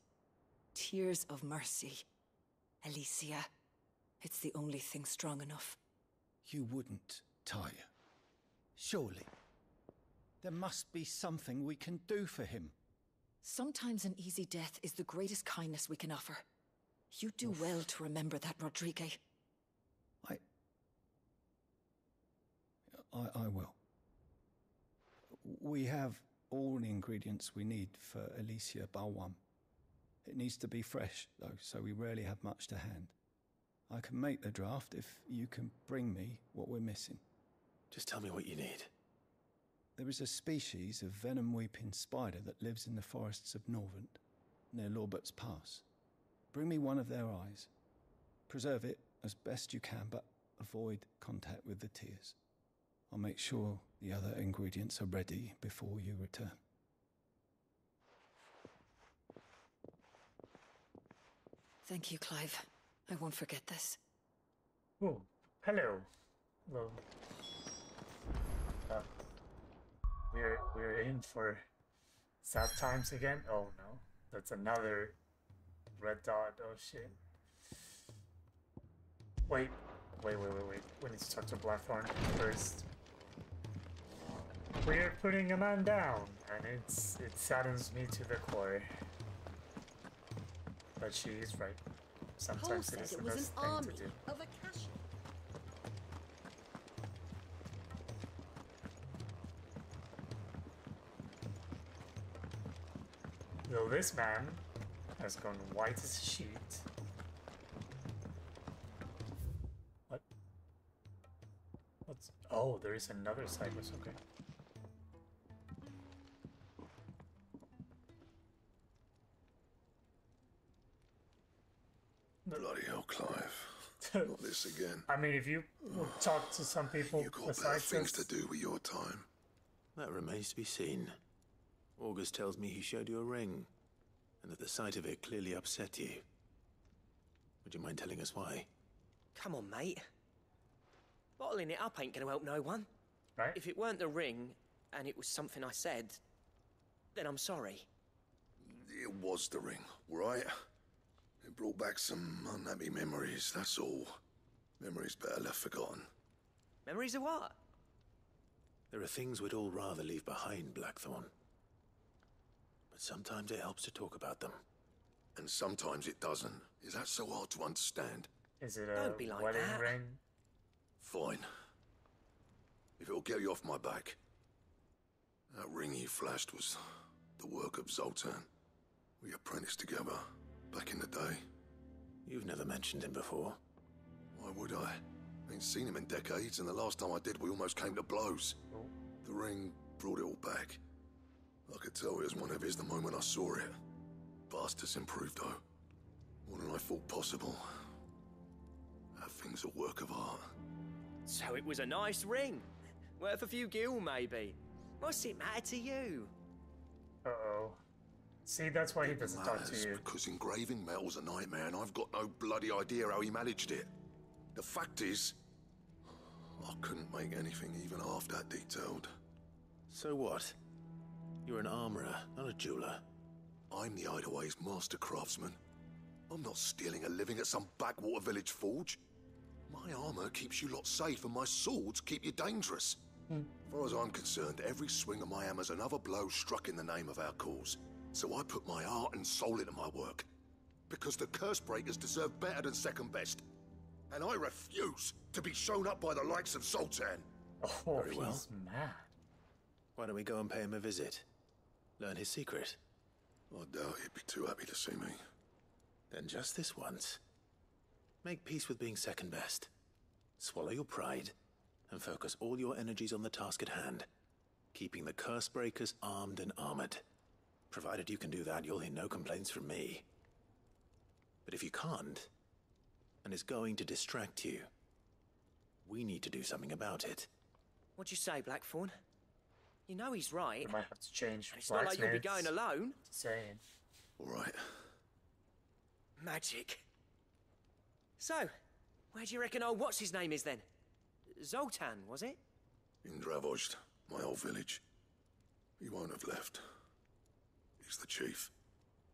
Tears of mercy. Alicia. It's the only thing strong enough. You wouldn't, Taya. Surely. There must be something we can do for him. Sometimes an easy death is the greatest kindness we can offer. You do well to remember that, Rodrigue. I will. We have all the ingredients we need for Alicia Balwam. It needs to be fresh, though, so we rarely have much to hand. I can make the draft if you can bring me what we're missing. Just tell me what you need. There is a species of venom-weeping spider that lives in the forests of Norvent, near Lorbert's Pass. Bring me one of their eyes. Preserve it as best you can, but avoid contact with the tears. I'll make sure the other ingredients are ready before you return. Thank you, Clive. I won't forget this. Oh, hello. Well, we're in for sad times again. Oh no, that's another red dot. Oh shit. Wait. We need to talk to Blackthorn first. We're putting a man down, and it saddens me to the core. But she is right. Sometimes it is the best thing to do. Of Akasha. Though this man has gone white as a sheet. What? What's... Oh, there is another Cyclus, okay. Bloody hell, Clive. Not this again. I mean, if you talk to some people You got better besides things us, to do with your time. That remains to be seen. August tells me he showed you a ring, and that the sight of it clearly upset you. Would you mind telling us why? Come on, mate. Bottling it up ain't gonna help no one. Right. If it weren't the ring, and it was something I said, then I'm sorry. It was the ring, right? It brought back some unhappy memories, that's all. Memories better left forgotten. Memories of what? There are things we'd all rather leave behind, Blackthorn. But sometimes it helps to talk about them. And sometimes it doesn't. Is that so hard to understand? is it a Don't be like wedding that. ring? Fine. If it'll get you off my back. That ring you flashed was the work of Zoltan. We apprenticed together back in the day. You've never mentioned him before. Why would I? Ain't seen him in decades, and the last time I did, we almost came to blows. Oh. The ring brought it all back. I could tell it was one of his the moment I saw it. Vast improved, though. More than I thought possible. That thing's a work of art. So it was a nice ring. Worth a few gil, maybe. What's it matter to you? Uh-oh. See, that's why he doesn't talk to Matters, you. because engraving metal's a nightmare, and I've got no bloody idea how he managed it. The fact is, I couldn't make anything even half that detailed. So what? You're an armorer, not a jeweler. I'm the Hideaway's master craftsman. I'm not stealing a living at some backwater village forge. My armor keeps you lot safe, and my swords keep you dangerous. As far as I'm concerned, every swing of my hammer's another blow struck in the name of our cause. So I put my heart and soul into my work. Because the Cursebreakers deserve better than second best. And I refuse to be shown up by the likes of Zoltan. Oh, Very well. he's mad. Why don't we go and pay him a visit? Learn his secret. I doubt he'd be too happy to see me. Then just this once. Make peace with being second best. Swallow your pride, and focus all your energies on the task at hand. Keeping the Cursebreakers armed and armored. Provided you can do that, you'll hear no complaints from me. But if you can't, and it's going to distract you, we need to do something about it. What'd you say, Blackthorn? You know he's right. We might have to change. It's not like you'll be going blacksmiths. alone. Saying. All right. Magic. So, where do you reckon old what's-his-name is then? Zoltan, was it? In Dravozd, my old village. He won't have left. He's the chief.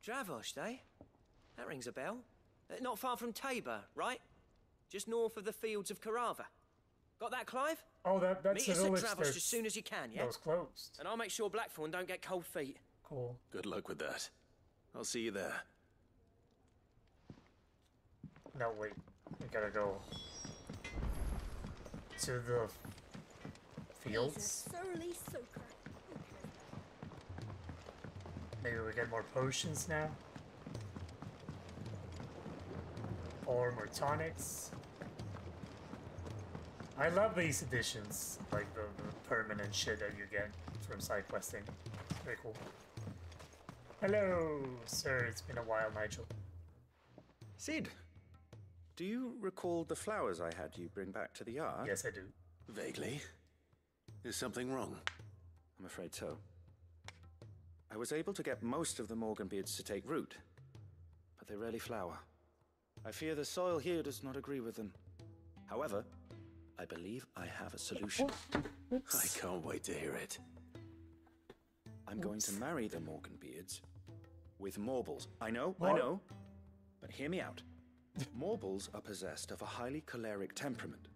Dravozd, eh? That rings a bell. Not far from Tabor, right? Just north of the fields of Karava. Got that, Clive? Oh, that's Meet the us at village Dravozd that's- as soon as you can, yeah? that was closed. And I'll make sure Blackthorn don't get cold feet. Cool. Good luck with that. I'll see you there. No, wait. We gotta go to the fields. Surly soaker. Maybe we get more potions now. Or more tonics. I love these editions, like the permanent shit that you get from side questing. It's very cool. Hello, sir. It's been a while, Nigel. Sid, do you recall the flowers I had you bring back to the yard? Yes, I do. Vaguely. Is something wrong? I'm afraid so. I was able to get most of the Morganbeards to take root, but they rarely flower. I fear the soil here does not agree with them. However, I believe I have a solution. I can't wait to hear it. I'm going to marry the Morganbeards with Morbles. I know, but hear me out. Morbles are possessed of a highly choleric temperament.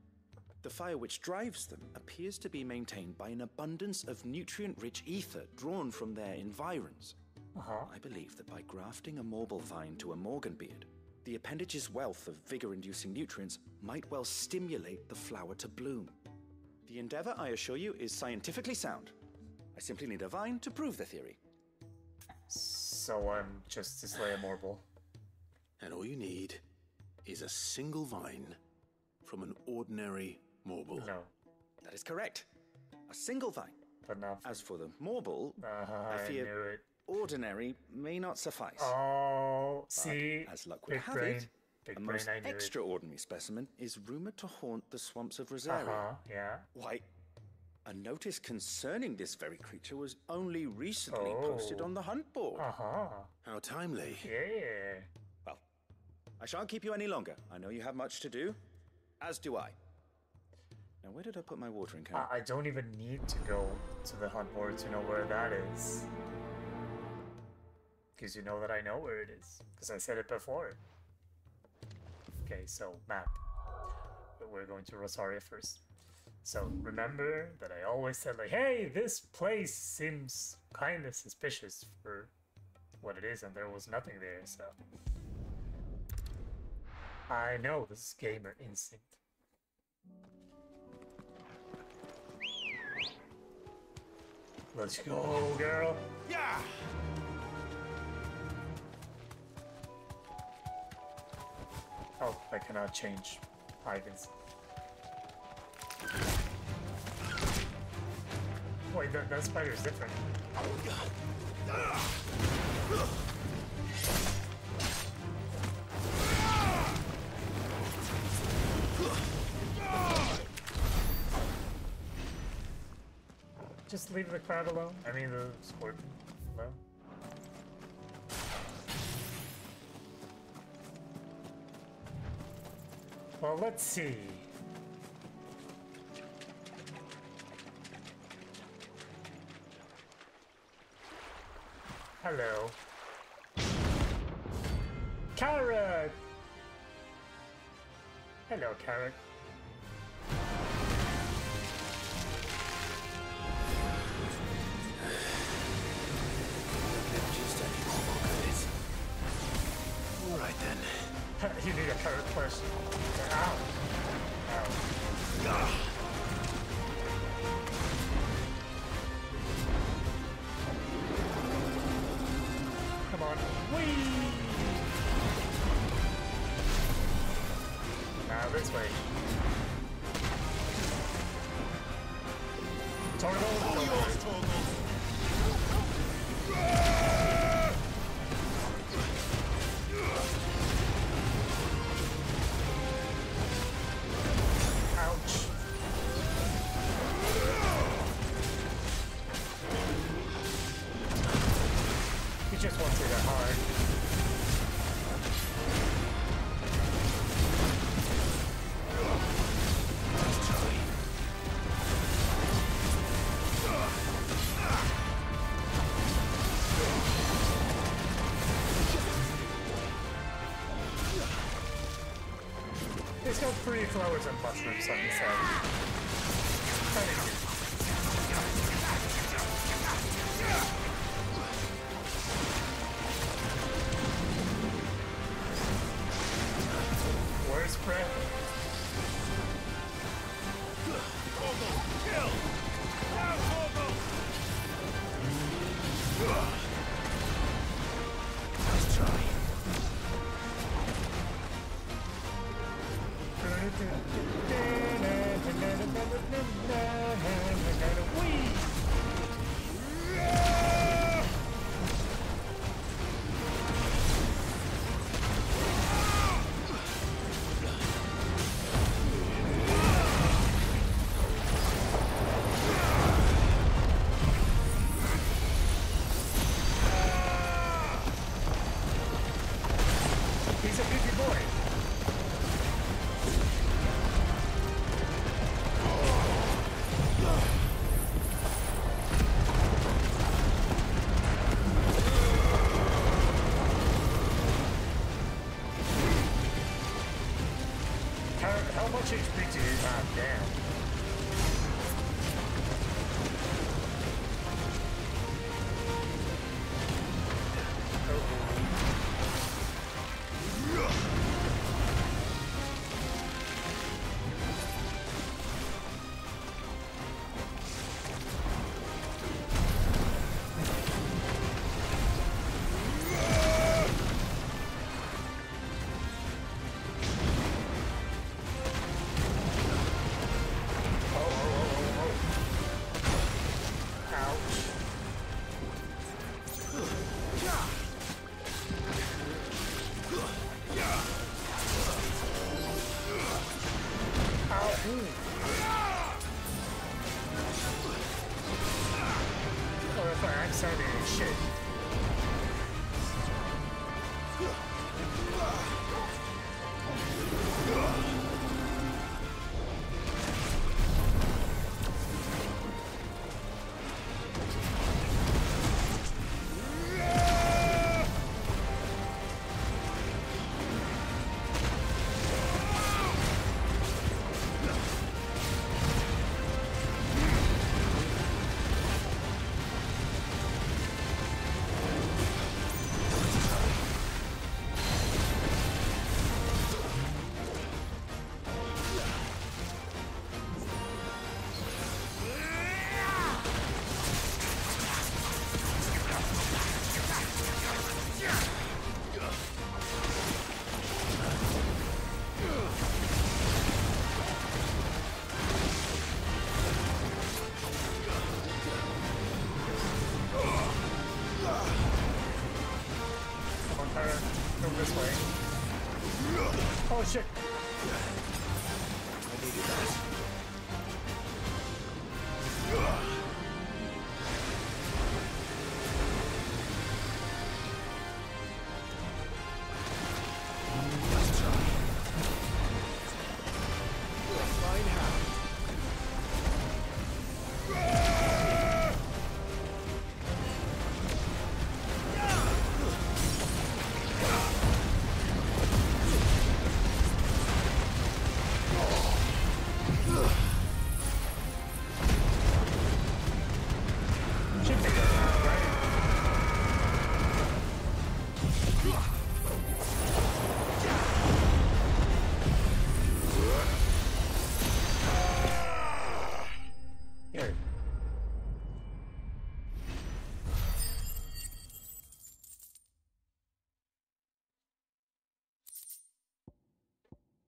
The fire which drives them appears to be maintained by an abundance of nutrient-rich ether drawn from their environs. I believe that by grafting a Morble vine to a Morganbeard, the appendage's wealth of vigor-inducing nutrients might well stimulate the flower to bloom. The endeavor, I assure you, is scientifically sound. I simply need a vine to prove the theory. So I'm just to slay a Morble. And all you need is a single vine from an ordinary Morble. No. That is correct. A single vine. But now, as for the Morble, I fear knew it. Ordinary may not suffice. Oh, But see? as luck would Big have brain. it, Big a brain, most I knew it. extraordinary specimen is rumored to haunt the swamps of Rosaria. Yeah. Why, a notice concerning this very creature was only recently posted on the hunt board. How timely. Yeah. Well, I shan't keep you any longer. I know you have much to do, as do I. Now, where did I put my watering can? I don't even need to go to the hunt board to know where that is. Because you know that I know where it is. Because I said it before. Okay, so map. But we're going to Rosaria first. So remember that I always said like, hey, this place seems kind of suspicious for what it is, and there was nothing there, so. I know this is gamer instinct. Let's go, girl. Yeah. Oh, I cannot change icons. Wait, that spider is different. Just leave the crowd alone. I mean, the scorpion alone. Well, let's see. Hello. Carrot! Hello, Carrot. Alright then. You need a carrot push. Ow. Ow. Come on. Whee! Now this way. Torgo, go for it. Ouch. He just wants it that hard. It's got pretty flowers and mushrooms on the side. Kinda cute. Where's Fred? Nice try. much HP do you have? Damn. Oh shit! I needed that. Let's try. Fine hand.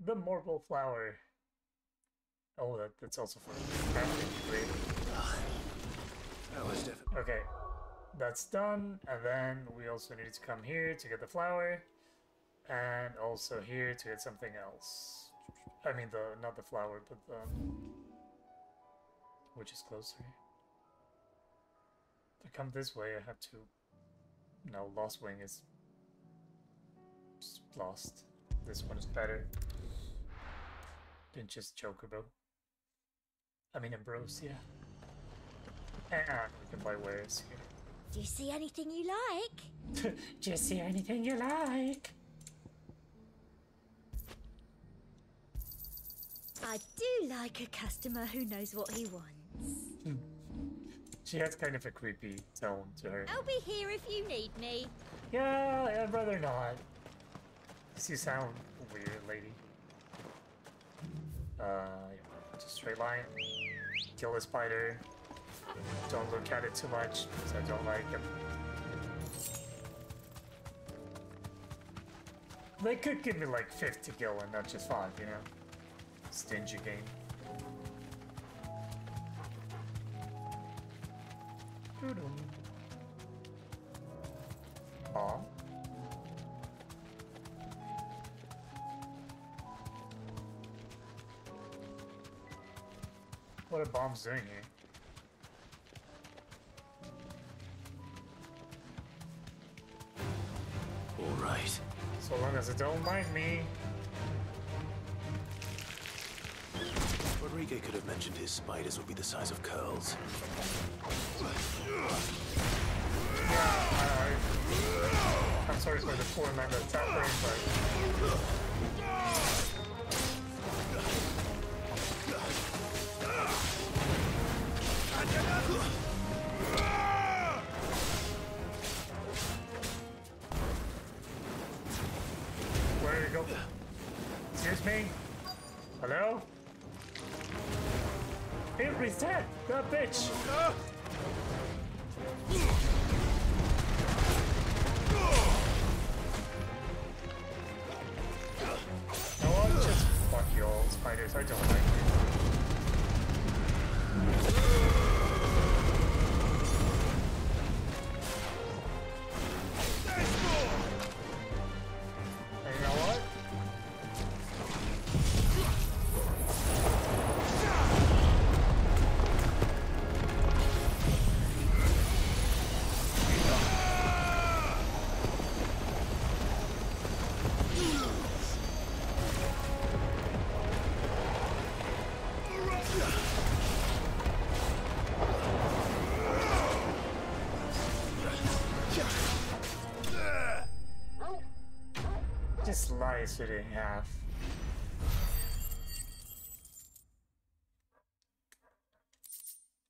The Morgul Flower. Oh, that's also for crafting. Great. That was difficult. Okay, that's done, and then we also need to come here to get the flower, and also here to get something else. I mean, not the flower, but the which is closer. To come this way, I have to. No, Lost Wing is lost. This one is better than just Chocobo. I mean Ambrosia. And we can buy wares here. Do you see anything you like? Do you see anything you like? I do like a customer who knows what he wants. She has kind of a creepy tone to her. I'll be here if you need me. Yeah, I'd rather not. You sound weird, lady. Just straight line. Kill the spider. Don't look at it too much, because I don't like him. They could give me like 50 kill and not just 5, you know? Stingy game. Aw. What are bombs doing here? All right. So long as it don't mind me. Rodrigo could have mentioned his spiders would be the size of curls. Yeah, I'm sorry for the poor man that's out there, but... dead! That bitch! No one just fuck you all, spiders. I don't like you. And you know what? Just slice it in half.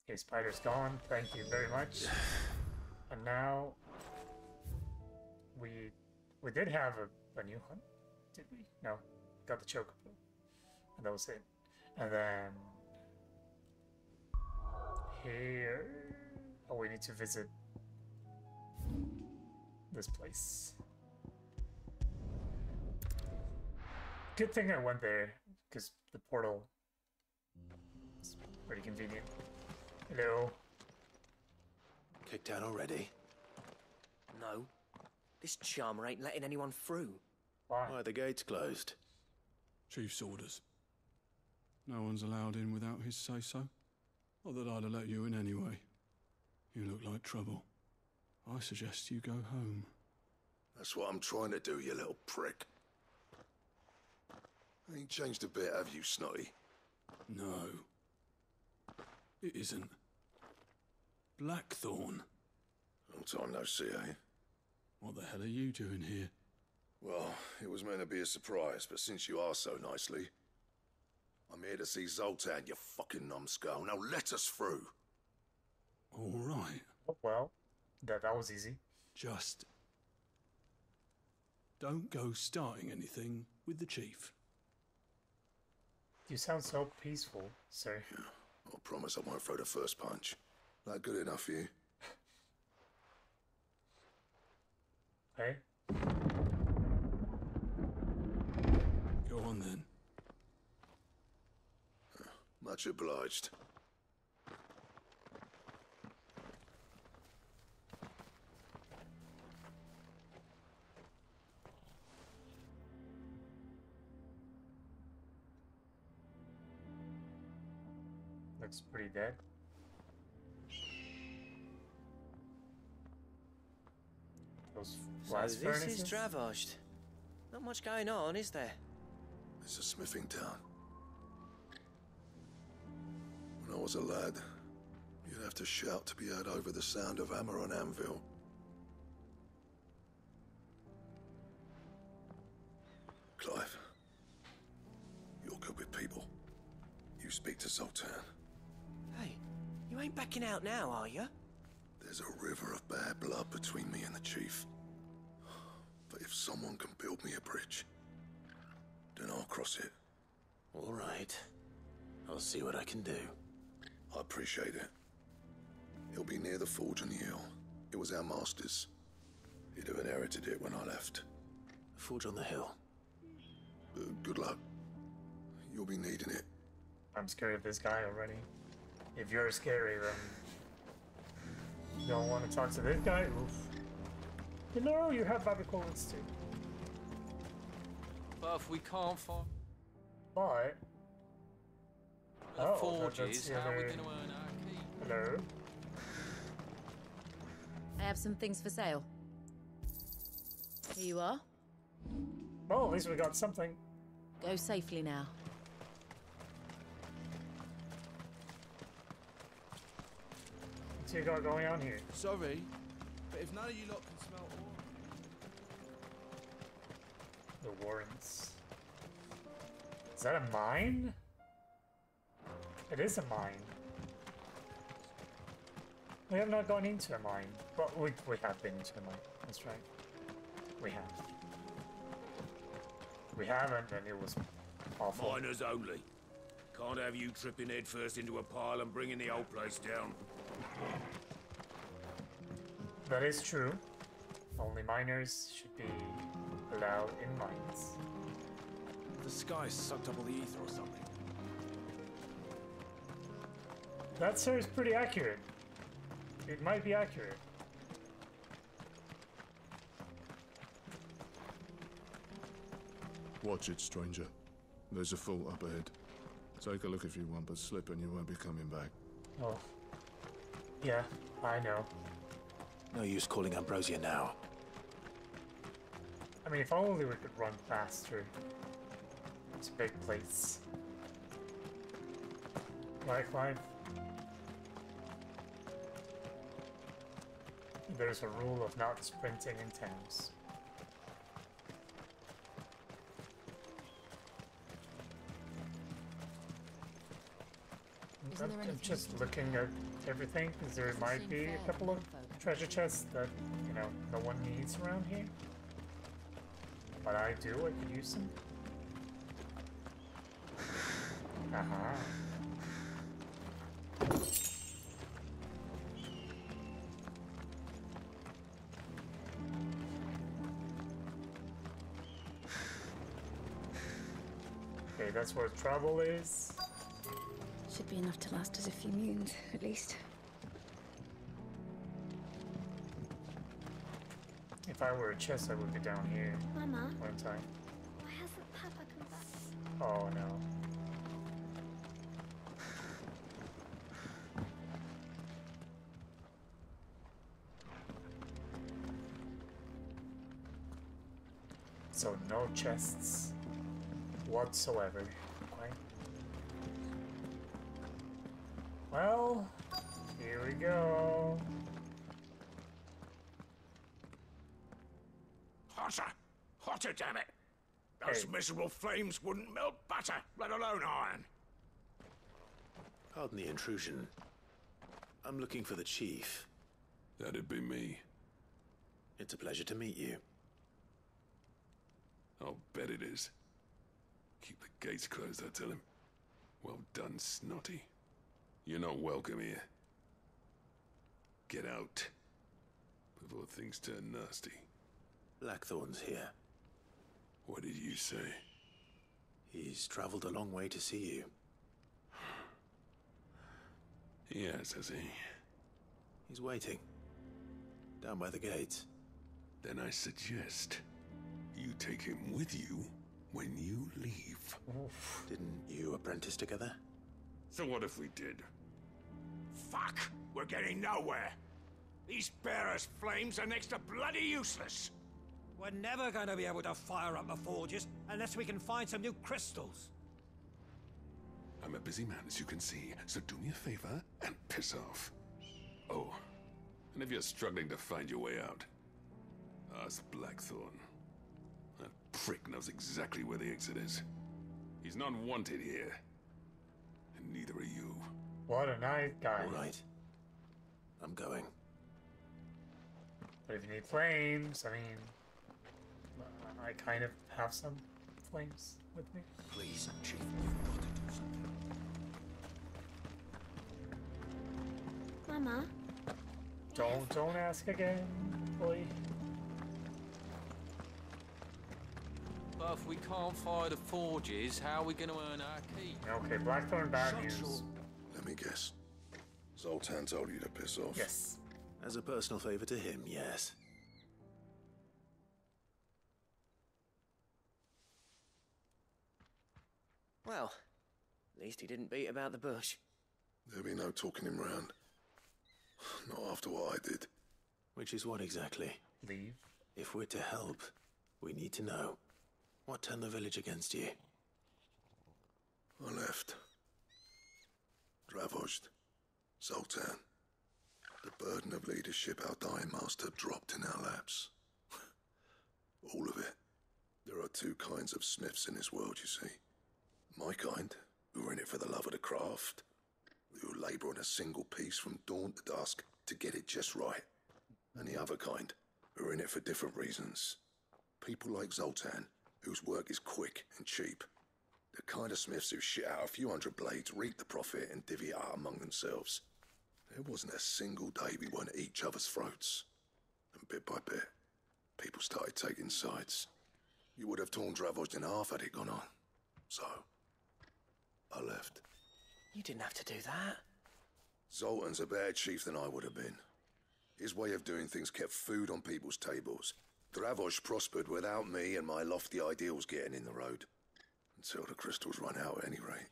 Okay, spider's gone. Thank you very much. And now we did have a new hunt, did we? No, got the chocobo, and that was it. And then here, oh, we need to visit this place. Good thing I went there, because the portal is pretty convenient. Hello. Kicked out already? No. This charmer ain't letting anyone through. Why? Why are the gates closed? Chief's orders. No one's allowed in without his say-so. Not that I'd have let you in anyway. You look like trouble. I suggest you go home. That's what I'm trying to do, you little prick. Ain't changed a bit, have you, Snotty? No. It isn't. Blackthorn. Long time no see, eh? What the hell are you doing here? Well, it was meant to be a surprise, but since you are so nicely, I'm here to see Zoltan, you fucking numbskull. Now let us through. All right. Oh, well, that was easy. Just don't go starting anything with the chief. You sound so peaceful, sir. Yeah, I promise I won't throw the first punch. That good enough for you? Hey? Go on then. Much obliged. Looks pretty dead. Those blast So this furnaces? is Dravosht. Not much going on, is there? It's a smithing town. When I was a lad, you'd have to shout to be heard over the sound of hammer on anvil. Clive, you're good with people. You speak to Zoltan. Hey, you ain't backing out now, are you? There's a river of bad blood between me and the chief. But if someone can build me a bridge, then I'll cross it. All right. I'll see what I can do. I appreciate it. It'll be near the forge on the hill. It was our master's. He'd have inherited it when I left. Forge on the hill. Good luck. You'll be needing it. I'm scared of this guy already. If you're scary, then you don't want to talk to this guy? Oof. You know, you have Bobby Collins too. But if we can't find But the that's forges, the how are we other- going to earn our keep? Hello? I have some things for sale. Here you are. Well, at least we got something. Go safely now. What's you got going on here? Sorry, but if none of you lot can smell oil. The Warrens. Is that a mine? It is a mine. We have not gone into a mine. But we have been into a mine. That's right. We have. We haven't, and it was awful. Miners only. Can't have you tripping headfirst into a pile and bringing the whole place down. That is true. Only miners should be allowed in mines. The sky sucked up all the ether or something. That, sir, is pretty accurate. It might be accurate. Watch it, stranger. There's a fault up ahead. Take a look if you want, but slip and you won't be coming back. Oh. Yeah, I know. No use calling Ambrosia now. I mean, if only we could run faster. It's a big place. Right, Clive? There's a rule of not sprinting in towns. I'm just looking at everything because there might be a couple of treasure chests that, you know, no one needs around here. But I do, I could use them. Aha. Okay, that's where trouble is. Should be enough to last us a few moons, at least. If I were a chest, I would be down here. Mama? One time. Why hasn't Papa come back? Oh no. So no chests whatsoever. Okay. Well, here we go. Hotter! Hotter, damn it! Those Hey. miserable flames wouldn't melt butter, let alone iron. Pardon the intrusion. I'm looking for the chief. That'd be me. It's a pleasure to meet you. I'll bet it is. Keep the gates closed, I tell him. Well done, Snotty. You're not welcome here. Get out. Before things turn nasty. Blackthorn's here. What did you say? He's traveled a long way to see you. Yes, has he? He's waiting. Down by the gates. Then I suggest you take him with you when you leave. Didn't you apprentice together? So what if we did? Fuck! We're getting nowhere. These bearers' flames are next to bloody useless. We're never going to be able to fire up the forges unless we can find some new crystals. I'm a busy man, as you can see, so do me a favor and piss off. Oh, and if you're struggling to find your way out, ask Blackthorn. That prick knows exactly where the exit is. He's not wanted here. And neither are you. What a nice guy. All right. I'm going. But if you need flames, I mean, I kind of have some flames with me. Please, Chief, you've got to do something. Mama? Don't ask again, boy. But if we can't fire the forges, how are we going to earn our keep? Okay, Blackthorn, bad news. Let me guess. Zoltan told you to piss off? Yes. As a personal favor to him, yes. Well, at least he didn't beat about the bush. There'll be no talking him round. Not after what I did. Which is what exactly? Leave. If we're to help, we need to know. What turned the village against you? I left. Dravozd. Zoltan. The burden of leadership our dying master dropped in our laps. All of it. There are two kinds of smiths in this world, you see. My kind, who are in it for the love of the craft, who labour on a single piece from dawn to dusk to get it just right. And the other kind, who are in it for different reasons. People like Zoltan, whose work is quick and cheap. The kind of smiths who shit out a few hundred blades, reap the profit, and divvy it out among themselves. There wasn't a single day we weren't at each other's throats. And bit by bit, people started taking sides. You would have torn Dravost in half had it gone on. So, I left. You didn't have to do that. Zoltan's a better chief than I would have been. His way of doing things kept food on people's tables. Dravost prospered without me and my lofty ideals getting in the road. Until the crystals run out at any rate.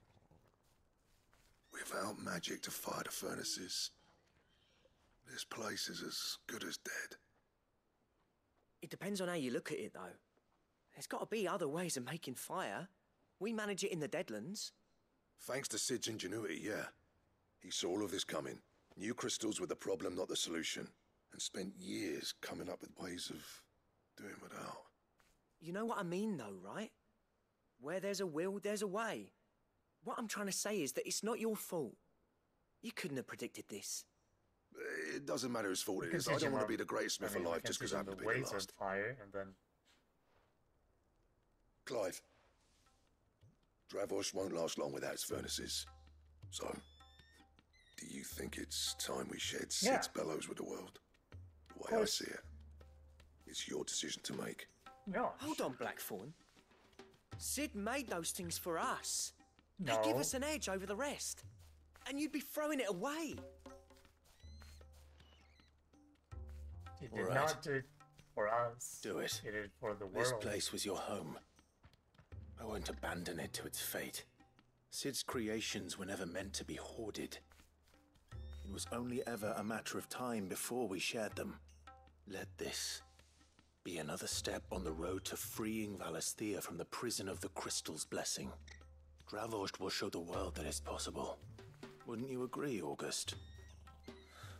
Without magic to fire the furnaces, this place is as good as dead. It depends on how you look at it, though. There's got to be other ways of making fire. We manage it in the Deadlands. Thanks to Sid's ingenuity, yeah. He saw all of this coming. Knew crystals were the problem, not the solution. And spent years coming up with ways of doing without. You know what I mean, though, right? Where there's a will, there's a way. What I'm trying to say is that it's not your fault. You couldn't have predicted this. It doesn't matter whose fault it is. I don't want to be the greatest smith alive just because I happen to be the last. Fire and then... Clive. Dravost won't last long without its furnaces. So, do you think it's time we shared Sid's bellows with the world? The way I see it. It's your decision to make. No. Hold on, Blackthorn. Sid made those things for us. No. They give us an edge over the rest. And you'd be throwing it away. He did not do it for us. Do it. He did it for the world. This place was your home. I won't abandon it to its fate. Sid's creations were never meant to be hoarded. It was only ever a matter of time before we shared them. Let this be another step on the road to freeing Valisthea from the prison of the Crystal's blessing. Dravost will show the world that it's possible. Wouldn't you agree, August?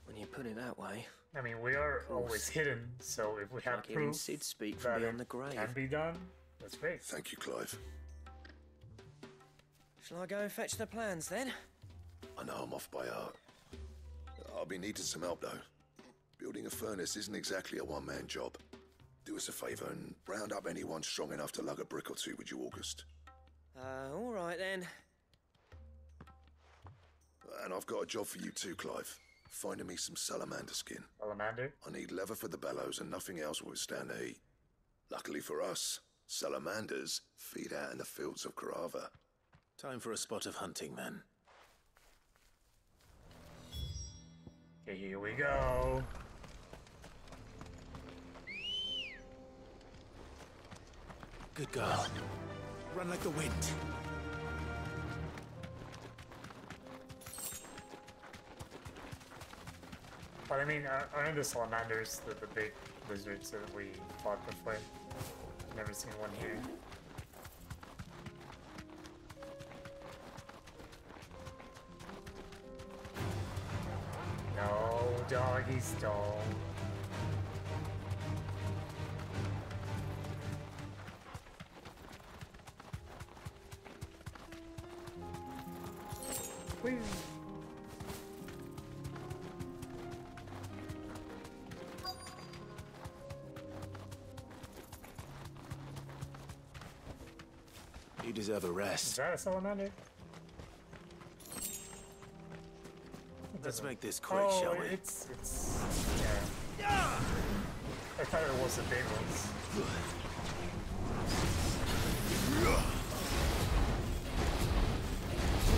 When you put it that way. I mean, we are always hidden, so if we have proof Sid speak from beyond the grave. Can be done, that's great. Thank you, Clive. Shall I go and fetch the plans, then? I know I'm off by heart. I'll be needing some help, though. Building a furnace isn't exactly a one-man job. Do us a favour and round up anyone strong enough to lug a brick or two, would you, August? All right, then. And I've got a job for you too, Clive. Finding me some salamander skin. Salamander? I need leather for the bellows and nothing else will withstand the heat. Luckily for us, salamanders feed out in the fields of Carava. Time for a spot of hunting, then. Okay, here we go. Good girl. Run like the wind. But I mean, aren't the salamanders the big lizards that we fought before? Never seen one here. No, doggy stone. Whee! You deserve a rest. Is that a salamander? Let's make this quick, shall we? It's yeah. I thought it was the big ones.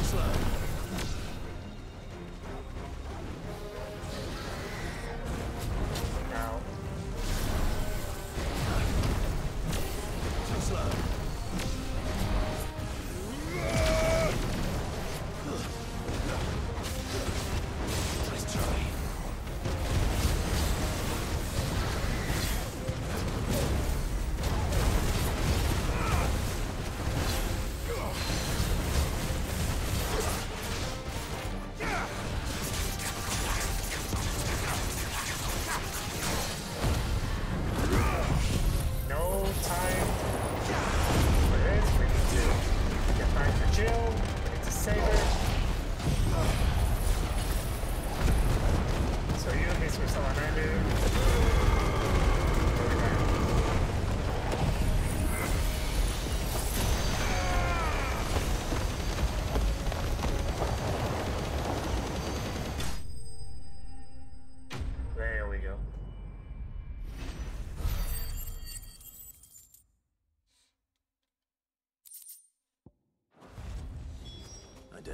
Slow. Now. Too slow. Nice try.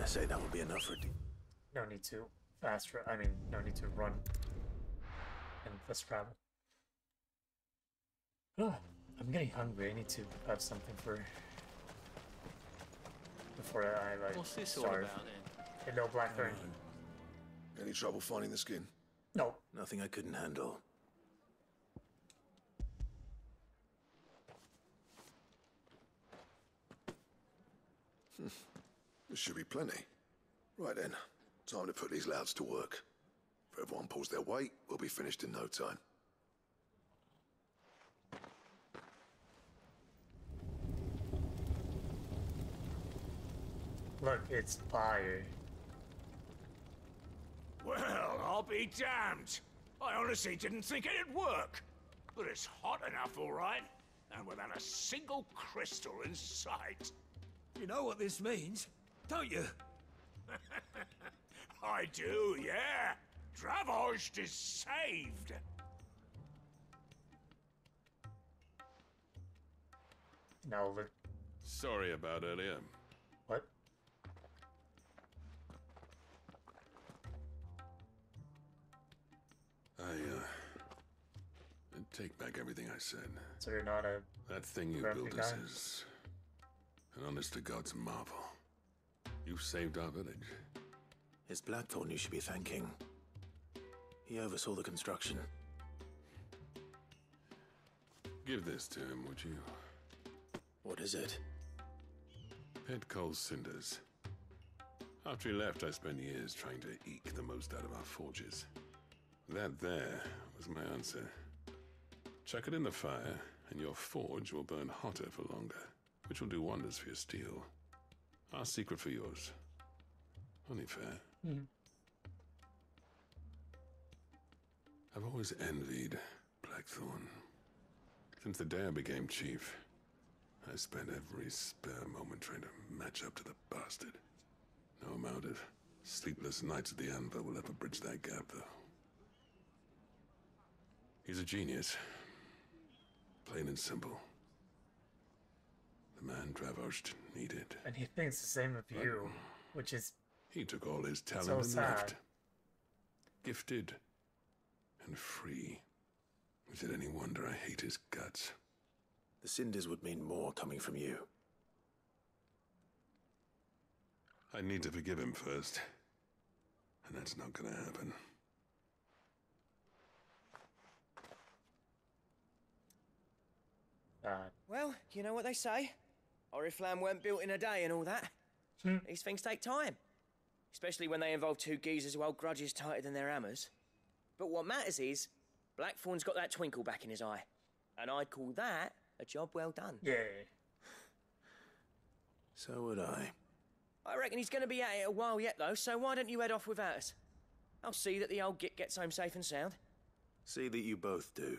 say that would be enough for... No need to no need to run and fast travel. Oh, I'm getting hungry. I need to have something before I like What's this all starve. about then? Hello, Blackthorn. Any trouble finding the skin? No. Nothing I couldn't handle. There should be plenty. Right then, time to put these louds to work. If everyone pulls their weight, we'll be finished in no time. Look, it's fire. Well, I'll be damned. I honestly didn't think it'd work. But it's hot enough, all right. And without a single crystal in sight. You know what this means, don't you? I do, yeah. Dravost is saved. Now look. Sorry about earlier. What? I take back everything I said. So you're not a... That thing you grumpy built us guy? is an honest-to-God's marvel. You saved our village. It's Blackthorn you should be thanking. He oversaw the construction. Give this to him, would you? What is it? Pet Cole's cinders. After he left, I spent years trying to eke the most out of our forges. That there was my answer. Chuck it in the fire, and your forge will burn hotter for longer, which will do wonders for your steel. Our secret for yours. Only fair. Mm. I've always envied Blackthorn. Since the day I became chief, I spent every spare moment trying to match up to the bastard. No amount of sleepless nights at the Anvil will ever bridge that gap, though. He's a genius. Plain and simple. The man Dravost needed. And he thinks the same of you, which is... He took all his talent so and sad. left. Gifted and free. Is it any wonder I hate his guts? The cinders would mean more coming from you. I need to forgive him first. And that's not gonna happen. Well, you know what they say. Oriflamme weren't built in a day and all that. These things take time. Especially when they involve two geezers who hold grudges tighter than their hammers. But what matters is, Blackthorn's got that twinkle back in his eye. And I'd call that a job well done. Yeah. So would I. I reckon he's going to be at it a while yet, though, so why don't you head off without us? I'll see that the old git gets home safe and sound. See that you both do.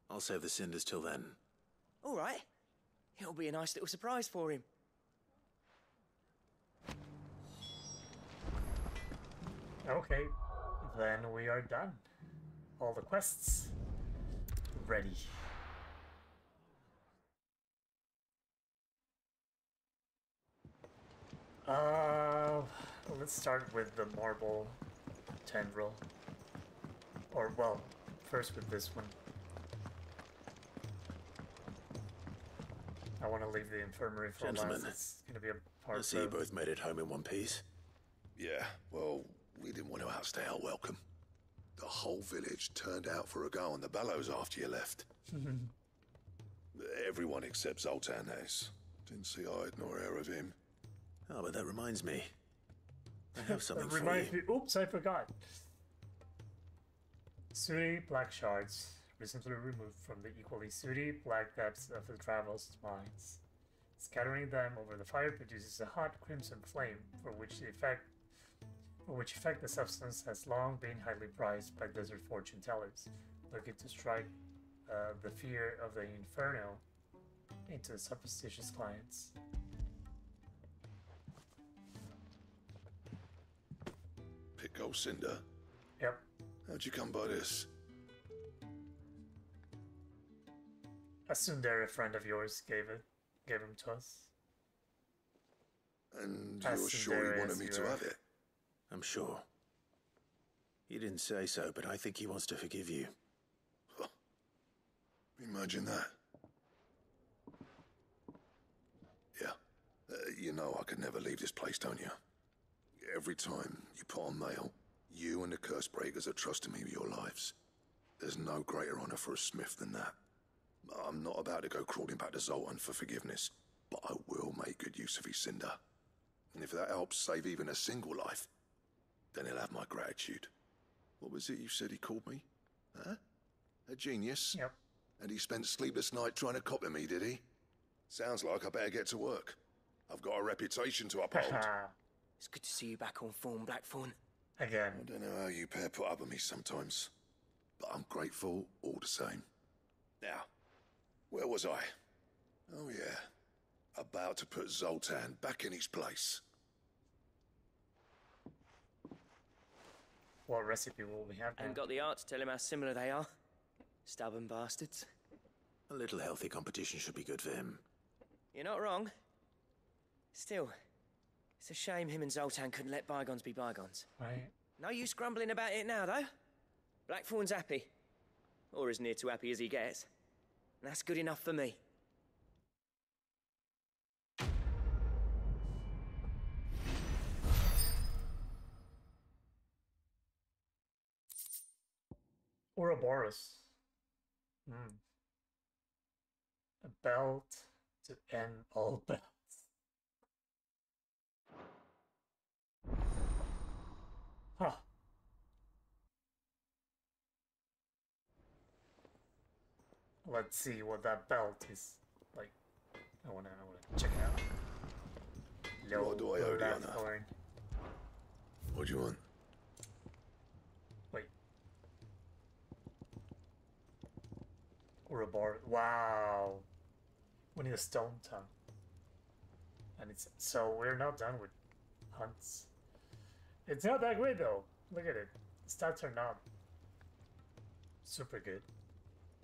I'll save the cinders till then. All right. It'll be a nice little surprise for him. Okay, then we are done. All the quests ready. Let's start with the marble tendril. Or, well, first with this one. I want to leave the infirmary for Gentlemen, last. It's going to be a part I see you both made it home in one piece. Yeah, well, we didn't want to outstay our welcome. The whole village turned out for a go on the bellows after you left. Everyone except Zoltan has. Didn't see hide nor hair of him. Oh, but that reminds me. I have something That for reminds you. me. Oops, I forgot. 3 black shards, recently removed from the equally sooty black depths of the Dravost mines. Scattering them over the fire produces a hot crimson flame, for which effect the substance has long been highly prized by desert fortune tellers, looking to strike the fear of the inferno into superstitious clients. Pico Cinder? Yep. How'd you come by this? A tsundere friend of yours gave him to us. And you're sure he wanted me to have it? I'm sure. He didn't say so, but I think he wants to forgive you. Imagine that. Yeah. You know I could never leave this place, don't you? Every time you put on mail, you and the Cursebreakers are trusting me with your lives. There's no greater honor for a Smith than that. I'm not about to go crawling back to Zoltan for forgiveness, but I will make good use of his cinder. And if that helps save even a single life, then he'll have my gratitude. What was it you said he called me? Huh? A genius? Yep. And he spent sleepless night trying to copy me, did he? Sounds like I better get to work. I've got a reputation to uphold. It's good to see you back on form, Blackthorn. Again. I don't know how you pair put up with me sometimes, but I'm grateful all the same. Now, where was I? Oh yeah, about to put Zoltan back in his place. What recipe will we have now? And got the art to tell him how similar they are. Stubborn bastards. A little healthy competition should be good for him. You're not wrong. Still, it's a shame him and Zoltan couldn't let bygones be bygones. Right. No use grumbling about it now, though. Blackthorn's happy. Or as near to happy as he gets. And that's good enough for me. Ouroboros. A belt to end all belts. Huh. Let's see what that belt is like. I wanna check it out. What do I owe you on that? What do you want? Wait. Ouroboros. Wow. We need a stone tongue. And it's so we're not done with hunts. It's not that great though. Look at it. The stats are not super good.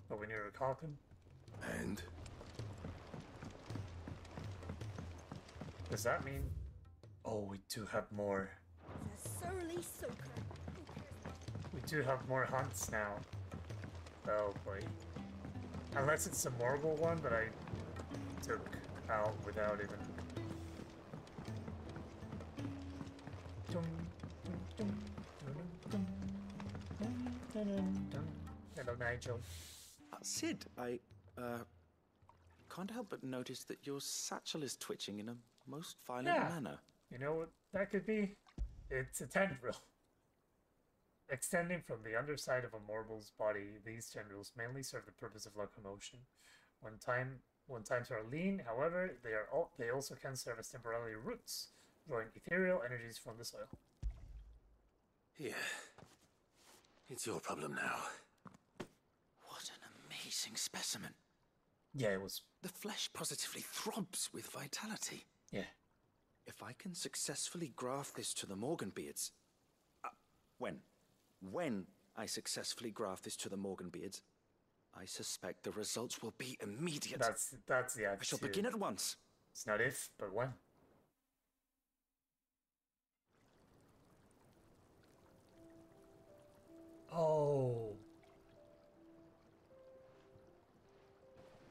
But we need a Calkin. And? Does that mean? Oh, we do have more. Surly soaker. We do have more hunts now. Oh boy. Unless it's a Morgul one that I took out without even. Hello, Nigel. Sid, I can't help but notice that your satchel is twitching in a most violent manner. You know what that could be? It's a tendril. Extending from the underside of a Morbul's body, these tendrils mainly serve the purpose of locomotion. When times are lean, however, they also can serve as temporary roots, drawing ethereal energies from the soil. Yeah. It's your problem now. What an amazing specimen. Yeah, it was. The flesh positively throbs with vitality. Yeah. If I can successfully graft this to the Morganbeards... When I successfully graft this to the Morganbeards, I suspect the results will be immediate. That's the attitude. I shall begin at once. It's not if, but when. Oh.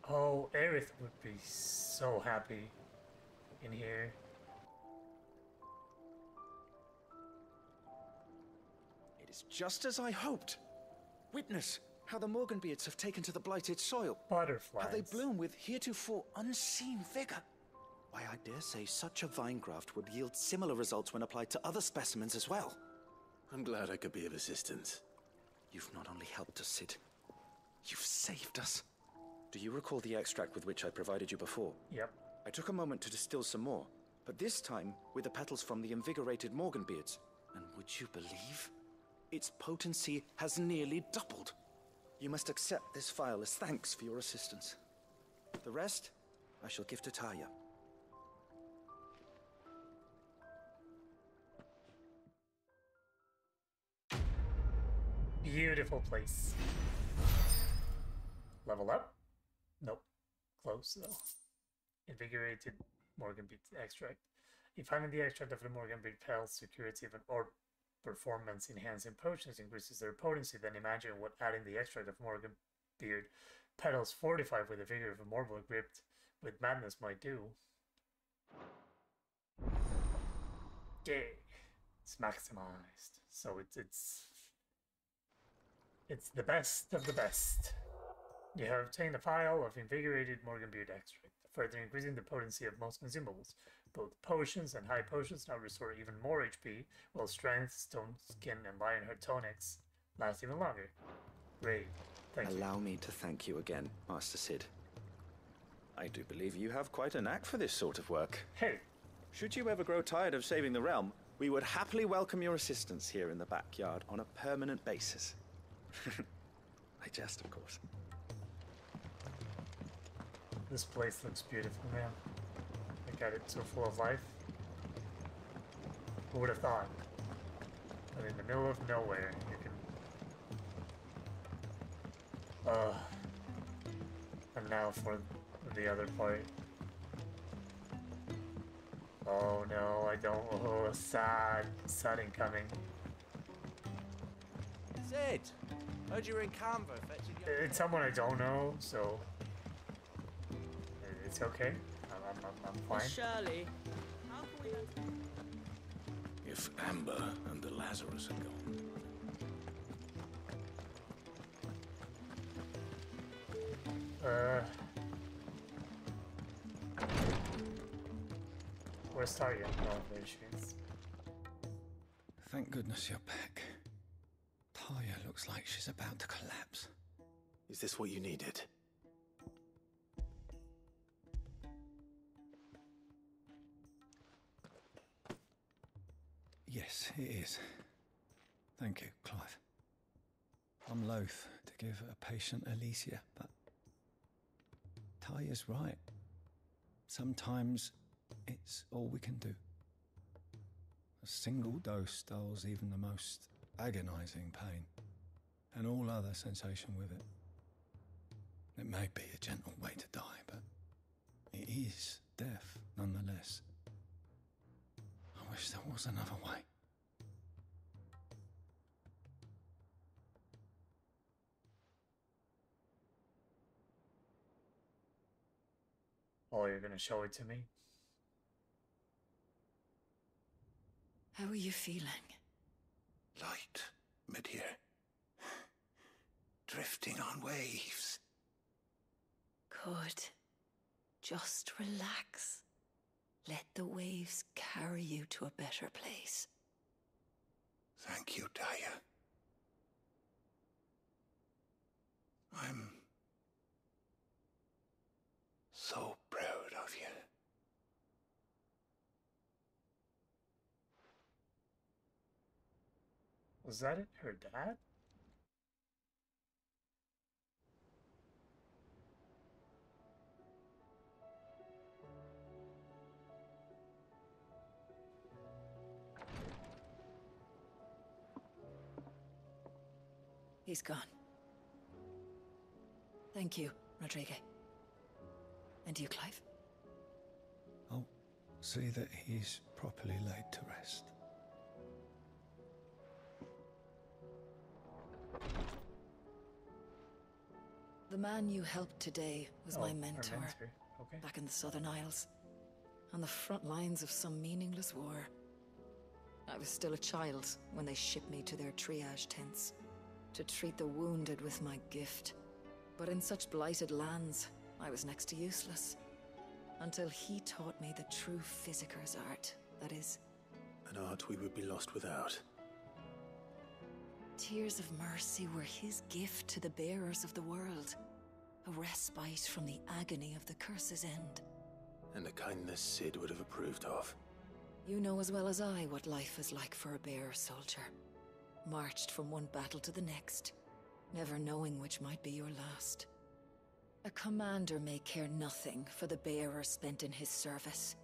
Oh, Aerith would be so happy in here. It is just as I hoped. Witness how the Morganbeards have taken to the blighted soil. Butterflies. How they bloom with heretofore unseen vigor. Why, I dare say such a vine graft would yield similar results when applied to other specimens as well. I'm glad I could be of assistance. You've not only helped us, Sid, you've saved us. Do you recall the extract with which I provided you before? Yep. I took a moment to distill some more, but this time with the petals from the invigorated Morganbeards. And would you believe? Its potency has nearly doubled. You must accept this vial as thanks for your assistance. The rest, I shall give to Taya. Beautiful place. Level up? Nope. Close though. Invigorated Morganbeard extract. If adding the extract of the Morganbeard petals to curative or performance enhancing potions increases their potency, then imagine what adding the extract of Morganbeard petals fortified with the vigor of a Morble gripped with madness might do. Yeah, it's maximized, so it's the best of the best. You have obtained a vial of invigorated Morganbeard extract, further increasing the potency of most consumables. Both potions and high potions now restore even more HP, while strength, stone skin, and lionheart tonics last even longer. Great. Thank you. Allow me to thank you again, Master Cid. I do believe you have quite a knack for this sort of work. Hey. Should you ever grow tired of saving the realm, we would happily welcome your assistance here in the backyard on a permanent basis. I jest, of course. This place looks beautiful, man. Look at it, so full of life. Who would have thought? But in the middle of nowhere, you can... and now for the other part. Oh no, I don't... Oh, sad. Sad incoming. Cid! Heard you were in Canva fetching your... It's someone I don't know, so... It's okay. I'm fine. Shirley, how can we... If Amber and the Lazarus are gone. Where's Talia? Oh, there she is. Thank goodness you're back. Talia looks like she's about to collapse. Is this what you needed? Yes, it is. Thank you, Clive. I'm loath to give a patient Alicia, but Talia's right. Sometimes it's all we can do. A single dose dulls even the most agonizing pain, and all other sensation with it. It may be a gentle way to die, but it is death nonetheless. I wish there was another way. Oh, you're gonna show it to me? How are you feeling? Light, mid-here. Drifting on waves. Good. Just relax. Let the waves carry you to a better place. Thank you, Talia. I'm so proud of you. Was that it? Her dad? He's gone. Thank you, Rodrigue. And you, Clive? I'll see that he's properly laid to rest. The man you helped today was my mentor. Okay. Back in the Southern Isles. On the front lines of some meaningless war. I was still a child when they shipped me to their triage tents. To treat the wounded with my gift. But in such blighted lands, I was next to useless. Until he taught me the true Physicker's art, that is. An art we would be lost without. Tears of mercy were his gift to the bearers of the world. A respite from the agony of the curse's end. And a kindness Cid would have approved of. You know as well as I what life is like for a bearer soldier. Marched from one battle to the next, never knowing which might be your last. A commander may care nothing for the bearer spent in his service.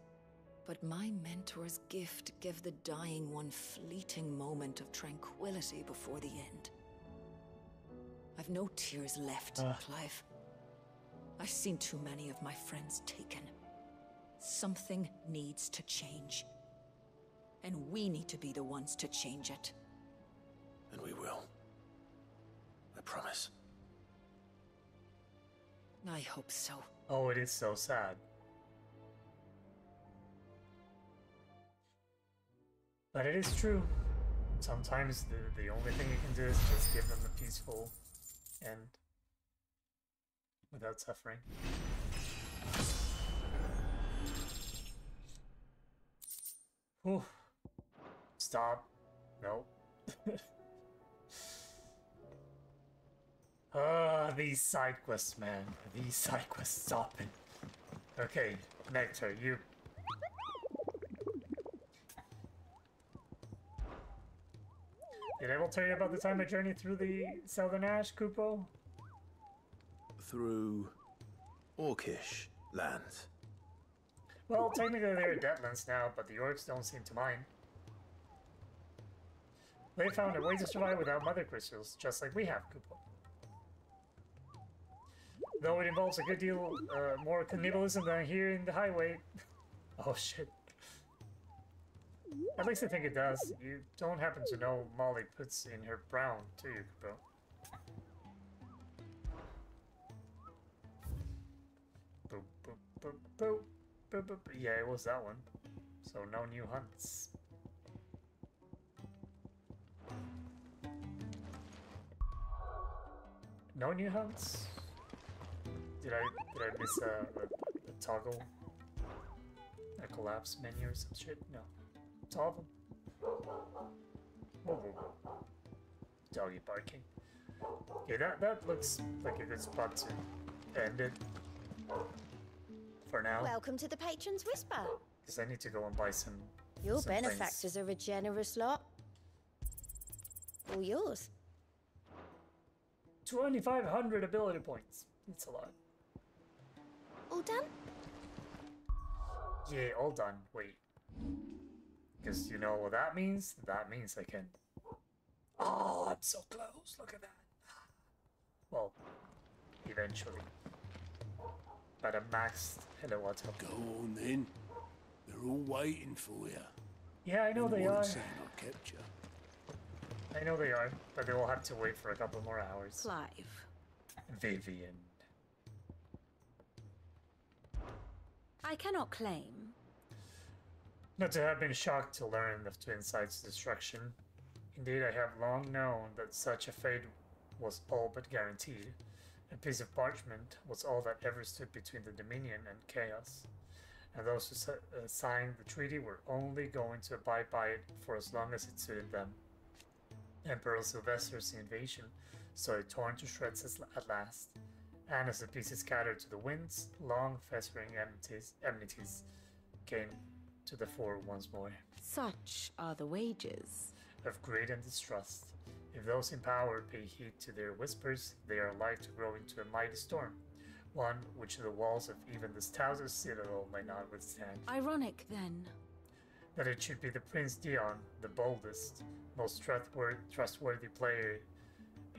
But my mentor's gift gave the dying one fleeting moment of tranquility before the end. I've no tears left, Clive. I've seen too many of my friends taken. Something needs to change. And we need to be the ones to change it. And we will. I promise. I hope so. Oh, it is so sad. But it is true. Sometimes the only thing you can do is just give them a peaceful end without suffering. Whew. Stop. No. These side quests, man. These side quests, stop it. Okay, Nectar, you. Did I will tell you about the time I journeyed through the Southern Ash, Kupo? Through Orcish lands. Well, technically they're Deadlands now, but the orcs don't seem to mind. They found a way to survive without mother crystals, just like we have, Kupo. Though it involves a good deal more cannibalism than here in the highway. Oh shit. At least I think it does. You don't happen to know Molly puts in her brown, do you, Kupo? Boop, boop, boop, boop, boop, boop. Yeah, it was that one. So no new hunts. No new hunts? Did I miss a toggle? A collapse menu or some shit? No. It's all of them. Whoa, whoa, whoa. Doggy barking. Okay, that looks like a good spot to end it. For now. Welcome to the Patron's Whisper. Because I need to go and buy some. Your some benefactors are a generous lot. All yours. 2,500 ability points. That's a lot. All done? Yeah, all done. Wait. Because you know what that means? That means I can... Oh, I'm so close. Look at that. Well, eventually. But I'm maxed. Hello, what's up? Go on then. They're all waiting for you. Yeah, I know they are. Saying I kept you. I know they are, but they will have to wait for a couple more hours. Clive. Vivian. I cannot claim. Not to have been shocked to learn of Twinside's destruction. Indeed, I have long known that such a fate was all but guaranteed. A piece of parchment was all that ever stood between the Dominion and chaos, and those who signed the treaty were only going to abide by it for as long as it suited them. Emperor Sylvester's invasion saw it torn to shreds at last, and as the pieces scattered to the winds, long festering enmities came to the fore once more. Such are the wages of greed and distrust. If those in power pay heed to their whispers, they are like to grow into a mighty storm, one which the walls of even the stoutest citadel may not withstand. Ironic, then, that it should be the Prince Dion, the boldest, most trustworthy player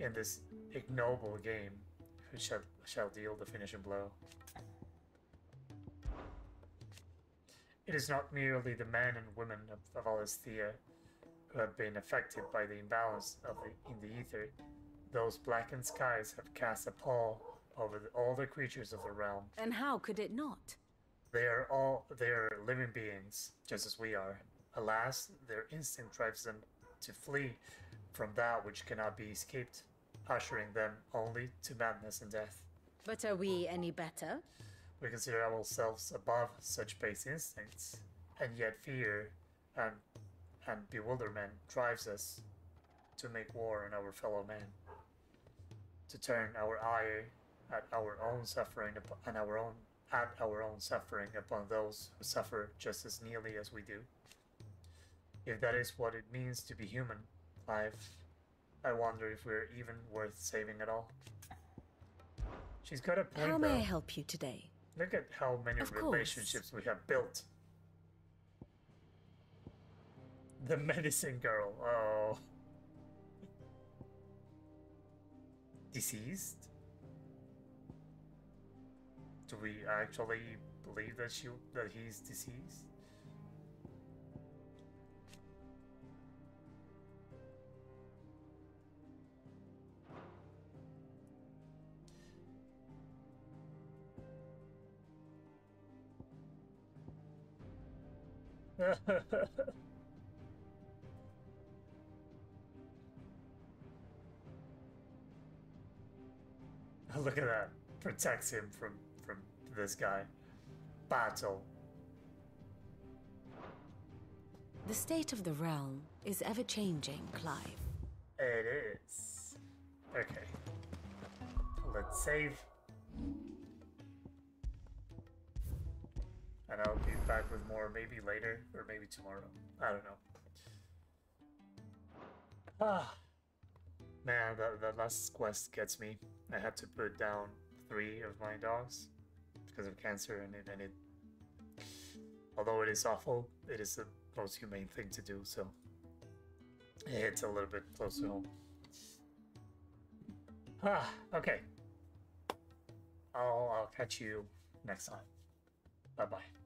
in this ignoble game, who shall deal the finishing blow. It is not merely the men and women of Alestia who have been affected by the imbalance in the ether. Those blackened skies have cast a pall over all the creatures of the realm. And how could it not? They are living beings, just as we are. Alas, their instinct drives them to flee from that which cannot be escaped, ushering them only to madness and death. But are we any better? We consider ourselves above such base instincts, and yet fear and bewilderment drives us to make war on our fellow men, to turn our eye at our own suffering upon those who suffer just as nearly as we do. If that is what it means to be human, Clive, I wonder if we're even worth saving at all. She's got a point. How though. may I help you today? Look at how many relationships we have built. The medicine girl. Oh. Deceased? Do we actually believe that he's deceased? Look at that. Protects him from this guy. Battle. The state of the realm is ever-changing, Clive. It is. Okay. Let's save. And I'll be back with more maybe later or maybe tomorrow. I don't know. Ah. Man, the last quest gets me. I had to put down 3 of my dogs because of cancer, and it although it is awful, it is the most humane thing to do, so it hits a little bit close to home. Ah, okay. I'll catch you next time. Bye-bye.